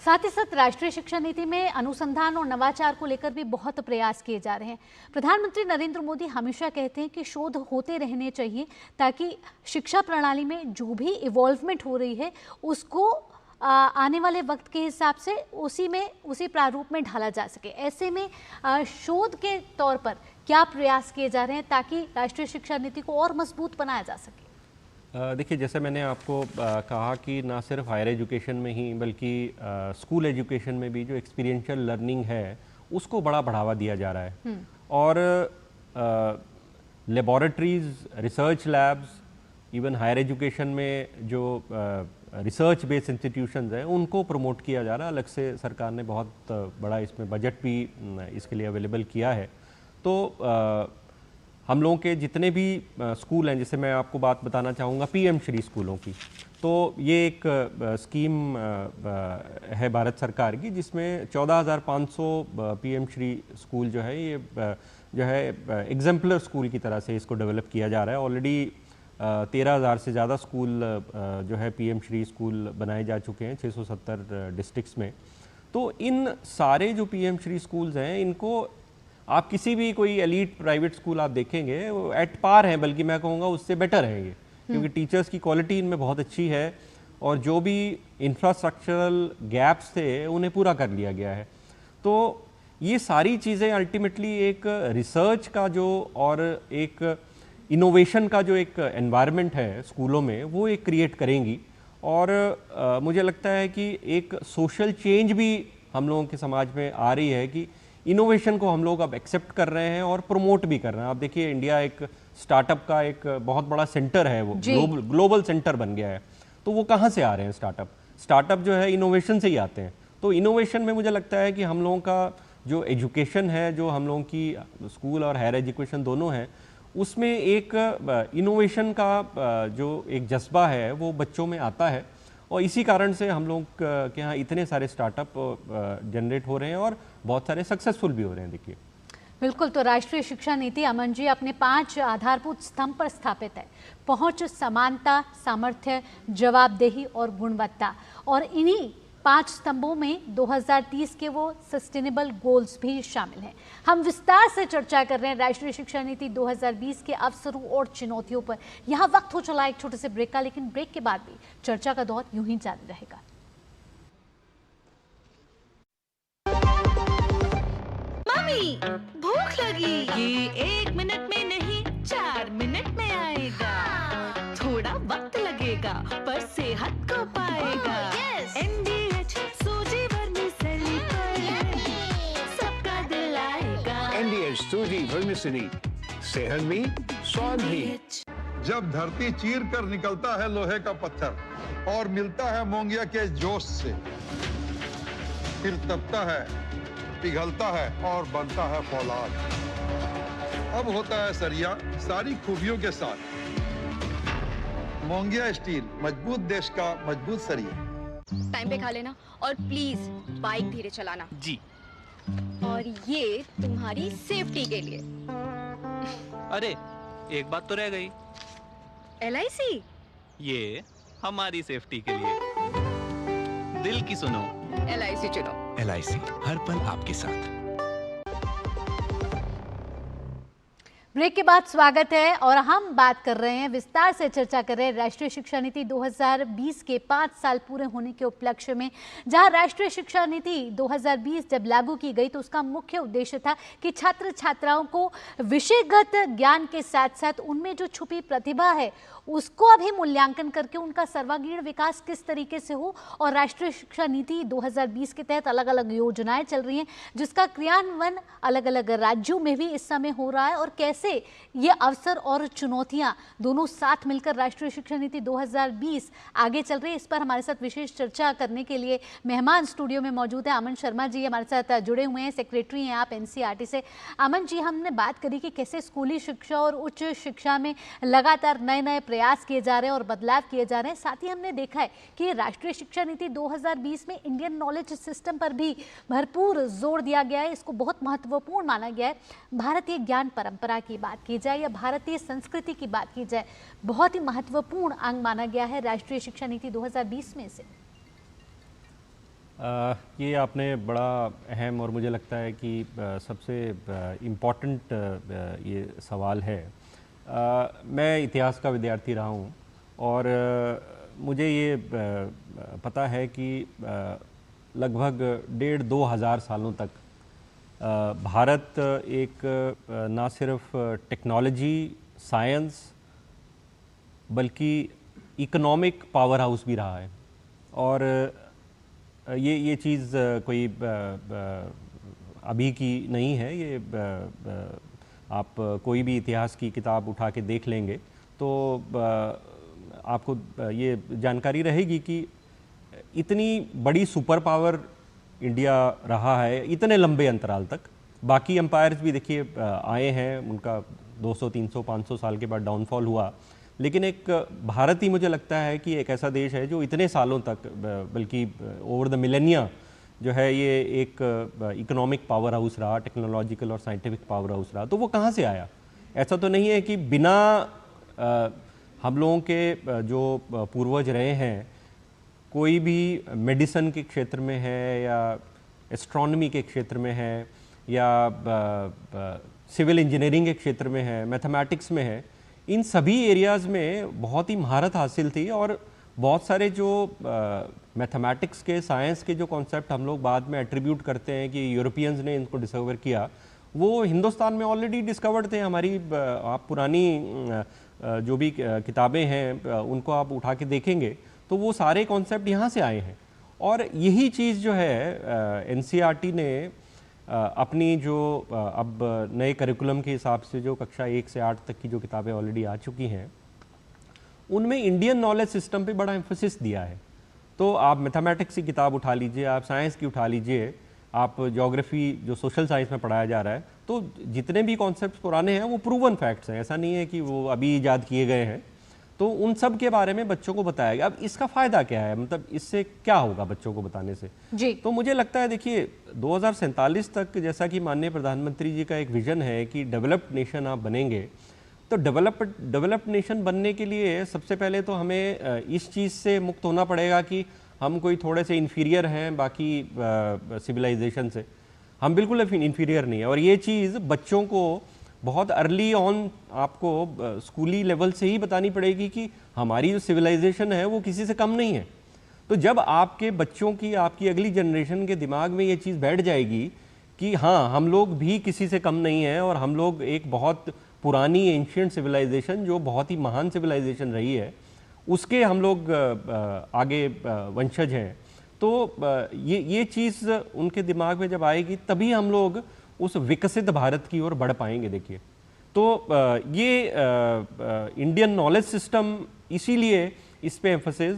साथ ही साथ राष्ट्रीय शिक्षा नीति में अनुसंधान और नवाचार को लेकर भी बहुत प्रयास किए जा रहे हैं। प्रधानमंत्री नरेंद्र मोदी हमेशा कहते हैं कि शोध होते रहने चाहिए ताकि शिक्षा प्रणाली में जो भी इवॉल्वमेंट हो रही है उसको आने वाले वक्त के हिसाब से उसी प्रारूप में ढाला जा सके। ऐसे में शोध के तौर पर क्या प्रयास किए जा रहे हैं ताकि राष्ट्रीय शिक्षा नीति को और मजबूत बनाया जा सके? देखिए, जैसे मैंने आपको कहा कि ना सिर्फ हायर एजुकेशन में ही बल्कि स्कूल एजुकेशन में भी जो एक्सपीरियंशियल लर्निंग है उसको बड़ा बढ़ावा दिया जा रहा है। और laboratories, research labs, even higher education में जो रिसर्च बेस्ड इंस्टीट्यूशंस हैं उनको प्रमोट किया जा रहा है। अलग से सरकार ने बहुत बड़ा इसमें बजट भी इसके लिए अवेलेबल किया है। तो हम लोगों के जितने भी स्कूल हैं, जैसे मैं आपको बात बताना चाहूँगा पीएम श्री स्कूलों की, तो ये एक स्कीम है भारत सरकार की जिसमें 14,500 पीएम श्री स्कूल जो है ये जो है एग्जाम्पलर स्कूल की तरह से इसको डेवलप किया जा रहा है। ऑलरेडी 13,000 से ज़्यादा स्कूल जो है पीएम श्री स्कूल बनाए जा चुके हैं 670 डिस्ट्रिक्ट्स में। तो इन सारे जो पीएम श्री स्कूल्स हैं इनको आप किसी भी कोई एलीट प्राइवेट स्कूल आप देखेंगे वो एट पार है, बल्कि मैं कहूँगा उससे बेटर है ये, क्योंकि टीचर्स की क्वालिटी इनमें बहुत अच्छी है और जो भी इंफ्रास्ट्रक्चरल गैप्स थे उन्हें पूरा कर लिया गया है। तो ये सारी चीज़ें अल्टीमेटली एक रिसर्च का जो और एक इनोवेशन का जो एक एनवायरनमेंट है स्कूलों में वो एक क्रिएट करेंगी। और मुझे लगता है कि एक सोशल चेंज भी हम लोगों के समाज में आ रही है कि इनोवेशन को हम लोग अब एक्सेप्ट कर रहे हैं और प्रमोट भी कर रहे हैं। आप देखिए, इंडिया एक स्टार्टअप का एक बहुत बड़ा सेंटर है, वो ग्लोबल सेंटर बन गया है। तो वो कहाँ से आ रहे हैं स्टार्टअप जो है इनोवेशन से ही आते हैं। तो इनोवेशन में मुझे लगता है कि हम लोगों का जो एजुकेशन है, जो हम लोगों की स्कूल और हायर एजुकेशन दोनों है, उसमें एक इनोवेशन का जो एक जज्बा है वो बच्चों में आता है। और इसी कारण से हम लोग के यहाँ इतने सारे स्टार्टअप जनरेट हो रहे हैं और बहुत सारे सक्सेसफुल भी हो रहे हैं। देखिए बिल्कुल, तो राष्ट्रीय शिक्षा नीति अमन जी अपने 5 आधारभूत स्तंभ पर स्थापित है: पहुंच, समानता, सामर्थ्य, जवाबदेही और गुणवत्ता। और इन्हीं 5 स्तंभों में 2030 के वो सस्टेनेबल गोल्स भी शामिल हैं। हम विस्तार से चर्चा कर रहे हैं राष्ट्रीय शिक्षा नीति 2020 के अवसरों और चुनौतियों पर। यहाँ वक्त हो चला एक छोटे से ब्रेक का, लेकिन ब्रेक के बाद भी चर्चा का दौर यूं ही जारी रहेगा। मम्मी, भूख लगी। ये 1 मिनट में नहीं 4 मिनट में आएगा। थोड़ा वक्त लगेगा पर सेहत को पाएगा। NDH सूजी वर्मिसेली पर सबका दिल आएगा। NDH सूजी वर्मिसेली, सेहत भी स्वाद भी। जब धरती चीर कर निकलता है लोहे का पत्थर और मिलता है मोंगिया के जोश से, फिर तपता है, पिघलता है और बनता है फौलाद। अब होता है सरिया सारी खूबियों के साथ। मोंगिया स्टील, मजबूत देश का मजबूत सरिया। टाइम पे खा लेना और प्लीज बाइक धीरे चलाना जी। और ये तुम्हारी सेफ्टी के लिए। अरे एक बात तो रह गई। LIC, ये हमारी सेफ्टी के लिए। दिल की सुनो, LIC चुनो। LIC हर पल आपके साथ। ब्रेक के बाद स्वागत है और हम बात कर रहे हैं, विस्तार से चर्चा कर रहे हैं राष्ट्रीय शिक्षा नीति 2020 के 5 साल पूरे होने के उपलक्ष्य में। जहां राष्ट्रीय शिक्षा नीति 2020 जब लागू की गई तो उसका मुख्य उद्देश्य था कि छात्र छात्राओं को विषयगत ज्ञान के साथ साथ उनमें जो छुपी प्रतिभा है उसको अभी मूल्यांकन करके उनका सर्वांगीण विकास किस तरीके से हो। और राष्ट्रीय शिक्षा नीति 2020 के तहत अलग अलग योजनाएं चल रही हैं जिसका क्रियान्वयन अलग अलग राज्यों में भी इस समय हो रहा है। और कैसे ये अवसर और चुनौतियां दोनों साथ मिलकर राष्ट्रीय शिक्षा नीति 2020 आगे चल रही है, इस पर हमारे साथ विशेष चर्चा करने के लिए मेहमान स्टूडियो में मौजूद है। अमन शर्मा जी हमारे साथ जुड़े हुए हैं, सेक्रेटरी हैं आप NCERT से। अमन जी, हमने बात करी कि कैसे स्कूली शिक्षा और उच्च शिक्षा में लगातार नए नए प्रयास किए जा रहे हैं और बदलाव किए जा रहे हैं। साथ ही हमने देखा है कि राष्ट्रीय शिक्षा नीति 2020 में इंडियन नॉलेज सिस्टम पर भी भरपूर जोर दिया गया है, इसको बहुत महत्वपूर्ण माना गया है। भारतीय ज्ञान परंपरा की बात की जाए या भारतीय संस्कृति की बात की जाए, बहुत ही महत्वपूर्ण अंग माना गया है राष्ट्रीय शिक्षा नीति 2020 में से। ये आपने बड़ा अहम और मुझे लगता है कि सबसे इम्पॉर्टेंट ये सवाल है। मैं इतिहास का विद्यार्थी रहा हूँ और मुझे ये पता है कि लगभग 1,500-2 हज़ार सालों तक भारत एक ना सिर्फ टेक्नोलॉजी, साइंस बल्कि इकोनॉमिक पावर हाउस भी रहा है। और ये चीज़ कोई अभी की नहीं है। ये आप कोई भी इतिहास की किताब उठा के देख लेंगे तो आपको ये जानकारी रहेगी कि इतनी बड़ी सुपर पावर इंडिया रहा है इतने लंबे अंतराल तक। बाकी एम्पायर्स भी देखिए आए हैं, उनका 200, 300, 500 साल के बाद डाउनफॉल हुआ, लेकिन एक भारत ही मुझे लगता है कि एक ऐसा देश है जो इतने सालों तक, बल्कि ओवर द मिलेनिया जो है, ये एक इकोनॉमिक पावर हाउस रहा, टेक्नोलॉजिकल और साइंटिफिक पावर हाउस रहा। तो वो कहाँ से आया? ऐसा तो नहीं है कि बिना हम लोगों के जो पूर्वज रहे हैं, कोई भी मेडिसिन के क्षेत्र में है या एस्ट्रोनॉमी के क्षेत्र में है या सिविल इंजीनियरिंग के क्षेत्र में है, मैथमेटिक्स में है, इन सभी एरियाज़ में बहुत ही महारत हासिल थी। और बहुत सारे जो मैथमेटिक्स के, साइंस के जो कॉन्सेप्ट हम लोग बाद में एट्रीब्यूट करते हैं कि यूरोपियंस ने इनको डिस्कवर किया, वो हिंदुस्तान में ऑलरेडी डिस्कवर्ड थे। हमारी आप पुरानी जो भी किताबें हैं उनको आप उठा के देखेंगे तो वो सारे कॉन्सेप्ट यहाँ से आए हैं। और यही चीज़ जो है NCERT ने अपनी जो अब नए करिकुलम के हिसाब से जो कक्षा 1 से 8 तक की जो किताबें ऑलरेडी आ चुकी हैं, उनमें इंडियन नॉलेज सिस्टम पे बड़ा एम्फोसिस दिया है। तो आप मैथमेटिक्स की किताब उठा लीजिए, आप साइंस की उठा लीजिए, आप ज्योग्राफी जो सोशल साइंस में पढ़ाया जा रहा है, तो जितने भी कॉन्सेप्ट्स पुराने हैं वो प्रूवन फैक्ट्स हैं, ऐसा नहीं है कि वो अभी ईजाद किए गए हैं। तो उन सब के बारे में बच्चों को बताया गया। अब इसका फ़ायदा क्या है, मतलब इससे क्या होगा बच्चों को बताने से जी। तो मुझे लगता है देखिए 2047 तक जैसा कि माननीय प्रधानमंत्री जी का एक विज़न है कि डेवलप्ड नेशन आप बनेंगे, तो डेवलप्ड नेशन बनने के लिए सबसे पहले तो हमें इस चीज़ से मुक्त होना पड़ेगा कि हम कोई थोड़े से इन्फीरियर हैं बाकी सिविलाइजेशन से। हम बिल्कुल इन्फीरियर नहीं है, और ये चीज़ बच्चों को बहुत अर्ली ऑन आपको स्कूली लेवल से ही बतानी पड़ेगी कि हमारी जो सिविलाइजेशन है वो किसी से कम नहीं है। तो जब आपके बच्चों की, आपकी अगली जनरेशन के दिमाग में ये चीज़ बैठ जाएगी कि हाँ हम लोग भी किसी से कम नहीं हैं और हम लोग एक बहुत पुरानी एंशिएंट सिविलाइजेशन जो बहुत ही महान सिविलाइजेशन रही है उसके हम लोग आगे वंशज हैं, तो ये चीज़ उनके दिमाग में जब आएगी तभी हम लोग उस विकसित भारत की ओर बढ़ पाएंगे। देखिए तो ये इंडियन नॉलेज सिस्टम इसीलिए इस पे एम्फसिस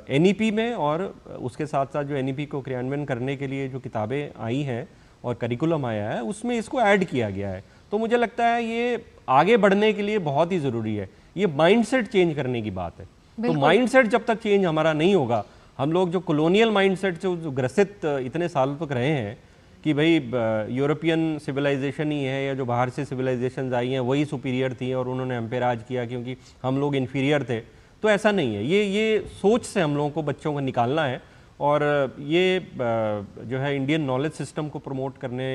एनईपी में और उसके साथ साथ जो एनईपी को क्रियान्वयन करने के लिए जो किताबें आई हैं और करिकुलम आया है उसमें इसको ऐड किया गया है। तो मुझे लगता है ये आगे बढ़ने के लिए बहुत ही ज़रूरी है, ये माइंडसेट चेंज करने की बात है। तो माइंडसेट जब तक चेंज हमारा नहीं होगा, हम लोग जो कॉलोनियल माइंडसेट से जो ग्रसित इतने सालों तक रहे हैं कि भाई यूरोपियन सिविलाइजेशन ही है या जो बाहर से सिविलाइजेशन आई हैं वही सुपीरियर थी और उन्होंने हम पे राज किया क्योंकि हम लोग इन्फीरियर थे, तो ऐसा नहीं है। ये सोच से हम लोगों को बच्चों को निकालना है और ये जो है इंडियन नॉलेज सिस्टम को प्रमोट करने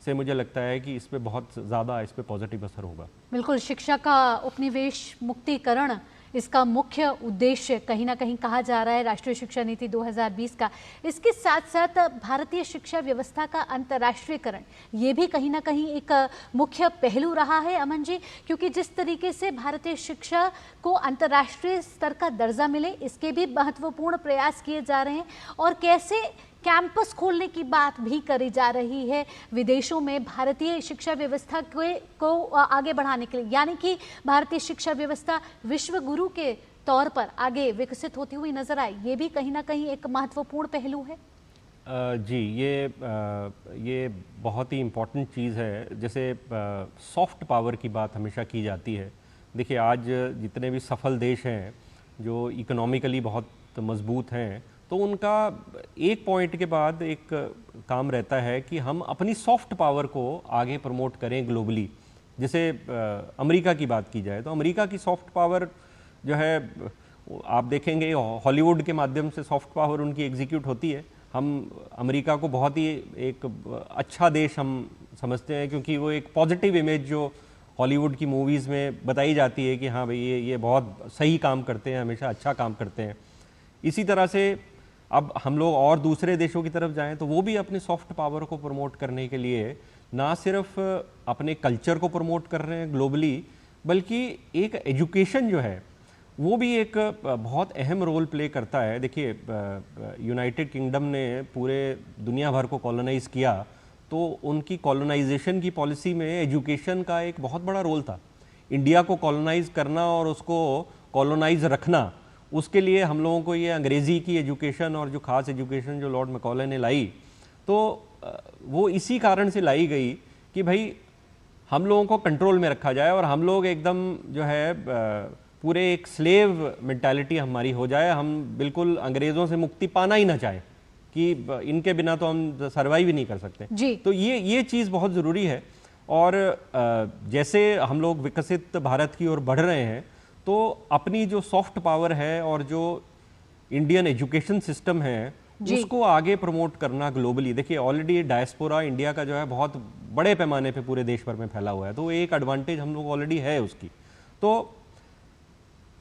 से मुझे लगता है कि इस पे बहुत ज़्यादा इस पे पॉजिटिव असर होगा। बिल्कुल, शिक्षा का उपनिवेश मुक्तिकरण इसका मुख्य उद्देश्य कहीं ना कहीं कहा जा रहा है राष्ट्रीय शिक्षा नीति 2020 का। इसके साथ साथ भारतीय शिक्षा व्यवस्था का अंतर्राष्ट्रीयकरण ये भी कहीं ना कहीं एक मुख्य पहलू रहा है अमन जी, क्योंकि जिस तरीके से भारतीय शिक्षा को अंतर्राष्ट्रीय स्तर का दर्जा मिले इसके भी महत्वपूर्ण प्रयास किए जा रहे हैं और कैसे कैंपस खोलने की बात भी करी जा रही है विदेशों में भारतीय शिक्षा व्यवस्था को आगे बढ़ाने के लिए, यानी कि भारतीय शिक्षा व्यवस्था विश्व गुरु के तौर पर आगे विकसित होती हुई नजर आए। ये भी कहीं ना कहीं एक महत्वपूर्ण पहलू है। जी, ये बहुत ही इम्पोर्टेंट चीज़ है। जैसे सॉफ्ट पावर की बात हमेशा की जाती है। देखिए आज जितने भी सफल देश हैं जो इकोनॉमिकली बहुत मजबूत हैं, तो उनका एक पॉइंट के बाद एक काम रहता है कि हम अपनी सॉफ्ट पावर को आगे प्रमोट करें ग्लोबली। जैसे अमेरिका की बात की जाए तो अमेरिका की सॉफ्ट पावर जो है आप देखेंगे हॉलीवुड के माध्यम से सॉफ्ट पावर उनकी एग्जीक्यूट होती है। हम अमेरिका को बहुत ही एक अच्छा देश हम समझते हैं क्योंकि वो एक पॉजिटिव इमेज जो हॉलीवुड की मूवीज़ में बताई जाती है कि हाँ भाई ये बहुत सही काम करते हैं, हमेशा अच्छा काम करते हैं। इसी तरह से अब हम लोग और दूसरे देशों की तरफ जाएं तो वो भी अपनी सॉफ्ट पावर को प्रमोट करने के लिए ना सिर्फ अपने कल्चर को प्रमोट कर रहे हैं ग्लोबली, बल्कि एक एजुकेशन जो है वो भी एक बहुत अहम रोल प्ले करता है। देखिए यूनाइटेड किंगडम ने पूरे दुनिया भर को कॉलोनाइज़ किया, तो उनकी कॉलोनाइजेशन की पॉलिसी में एजुकेशन का एक बहुत बड़ा रोल था। इंडिया को कॉलोनाइज़ करना और उसको कॉलोनाइज़ रखना, उसके लिए हम लोगों को ये अंग्रेज़ी की एजुकेशन और जो ख़ास एजुकेशन जो लॉर्ड मैकॉले ने लाई, तो वो इसी कारण से लाई गई कि भाई हम लोगों को कंट्रोल में रखा जाए और हम लोग एकदम जो है पूरे एक स्लेव मेंटालिटी हमारी हो जाए, हम बिल्कुल अंग्रेज़ों से मुक्ति पाना ही ना चाहें कि इनके बिना तो हम सर्वाइव ही नहीं कर सकते जी। तो ये चीज़ बहुत ज़रूरी है। और जैसे हम लोग विकसित भारत की ओर बढ़ रहे हैं तो अपनी जो सॉफ्ट पावर है और जो इंडियन एजुकेशन सिस्टम है उसको आगे प्रमोट करना ग्लोबली। देखिए ऑलरेडी डायस्पोरा इंडिया का जो है बहुत बड़े पैमाने पे पूरे देश भर में फैला हुआ है, तो एक एडवांटेज हम लोग ऑलरेडी है उसकी। तो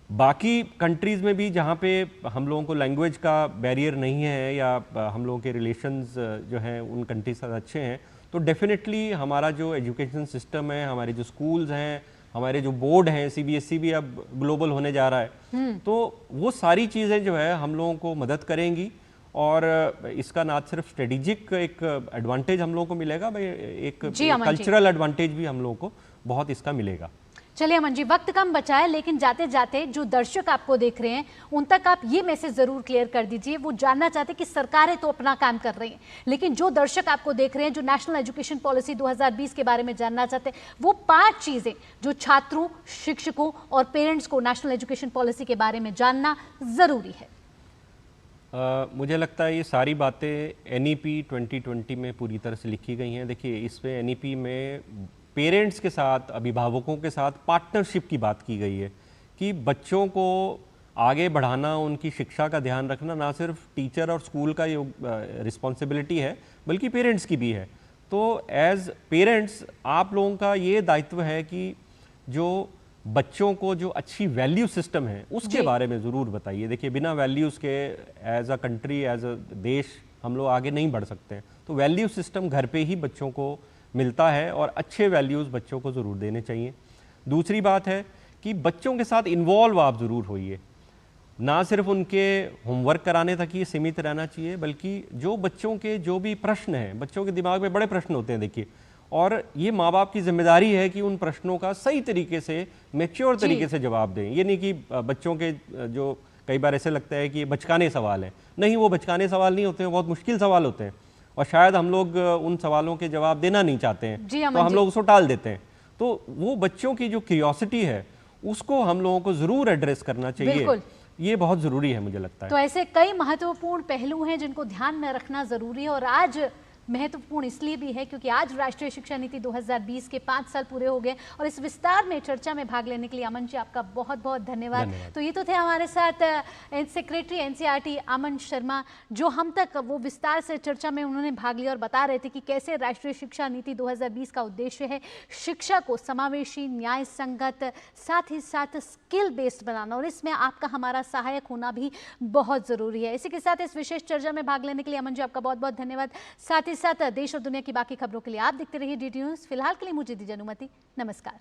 बाकी कंट्रीज़ में भी जहाँ पे हम लोगों को लैंग्वेज का बैरियर नहीं है या हम लोगों के रिलेशंस जो हैं उन कंट्रीज से अच्छे हैं, तो डेफिनेटली हमारा जो एजुकेशन सिस्टम है, हमारे जो स्कूल्स हैं, हमारे जो बोर्ड हैं, सीबीएसई भी अब ग्लोबल होने जा रहा है, तो वो सारी चीज़ें जो है हम लोगों को मदद करेंगी और इसका ना सिर्फ स्ट्रेटेजिक एक एडवांटेज हम लोगों को मिलेगा, भाई एक कल्चरल एडवांटेज भी हम लोगों को बहुत इसका मिलेगा। चलिए अमन जी, वक्त कम बचा है, लेकिन जाते जाते जो दर्शक आपको देख रहे हैं उन तक आप ये मैसेज जरूर क्लियर कर दीजिए। वो जानना चाहते हैं कि सरकारें तो अपना काम कर रही हैं, लेकिन जो दर्शक आपको देख रहे हैं, जो नेशनल एजुकेशन पॉलिसी 2020 के बारे में जानना चाहते हैं, वो 5 चीजें जो छात्रों, शिक्षकों और पेरेंट्स को नेशनल एजुकेशन पॉलिसी के बारे में जानना जरूरी है। मुझे लगता है ये सारी बातें NEP 2020 में पूरी तरह से लिखी गई हैं। देखिए, इसमें NEP में पेरेंट्स के साथ, अभिभावकों के साथ पार्टनरशिप की बात की गई है कि बच्चों को आगे बढ़ाना, उनकी शिक्षा का ध्यान रखना ना सिर्फ टीचर और स्कूल का ये रिस्पॉन्सिबिलिटी है, बल्कि पेरेंट्स की भी है। तो एज पेरेंट्स आप लोगों का ये दायित्व है कि जो बच्चों को जो अच्छी वैल्यू सिस्टम है उसके बारे में ज़रूर बताइए। देखिए, बिना वैल्यूज़ के as a country, as a देश हम लोग आगे नहीं बढ़ सकते हैं। तो वैल्यू सिस्टम घर पे ही बच्चों को मिलता है और अच्छे वैल्यूज़ बच्चों को ज़रूर देने चाहिए। दूसरी बात है कि बच्चों के साथ इन्वॉल्व आप ज़रूर होइए, ना सिर्फ उनके होमवर्क कराने तक ही सीमित रहना चाहिए, बल्कि जो बच्चों के जो भी प्रश्न हैं, बच्चों के दिमाग में बड़े प्रश्न होते हैं देखिए, और ये माँ बाप की जिम्मेदारी है कि उन प्रश्नों का सही तरीके से, मैच्योर तरीके से जवाब दें। ये नहीं कि बच्चों के जो कई बार ऐसे लगता है कि ये बचकाने सवाल हैं, नहीं, वो बचकाने सवाल नहीं होते हैं, बहुत मुश्किल सवाल होते हैं और शायद हम लोग उन सवालों के जवाब देना नहीं चाहते हैं, तो हम लोग उसको टाल देते हैं। तो वो बच्चों की जो क्यूरियोसिटी है उसको हम लोगों को ज़रूर एड्रेस करना चाहिए, ये बहुत ज़रूरी है मुझे लगता है। तो ऐसे कई महत्वपूर्ण पहलू हैं जिनको ध्यान में रखना ज़रूरी है, और आज महत्वपूर्ण इसलिए भी है क्योंकि आज राष्ट्रीय शिक्षा नीति 2020 के 5 साल पूरे हो गए। और इस विस्तार में चर्चा में भाग लेने के लिए अमन जी आपका बहुत बहुत धन्यवाद। तो ये तो थे हमारे साथ सेक्रेटरी NCERT अमन शर्मा, जो हम तक वो विस्तार से चर्चा में उन्होंने भाग लिया और बता रहे थे कि कैसे राष्ट्रीय शिक्षा नीति 2020 का उद्देश्य है शिक्षा को समावेशी, न्याय संगत, साथ ही साथ स्किल बेस्ड बनाना, और इसमें आपका हमारा सहायक होना भी बहुत ज़रूरी है। इसी के साथ इस विशेष चर्चा में भाग लेने के लिए अमन जी आपका बहुत बहुत धन्यवाद। साथ ही साथ देश और दुनिया की बाकी खबरों के लिए आप देखते रहिए DD न्यूज़। फिलहाल के लिए मुझे दीजिए अनुमति, नमस्कार।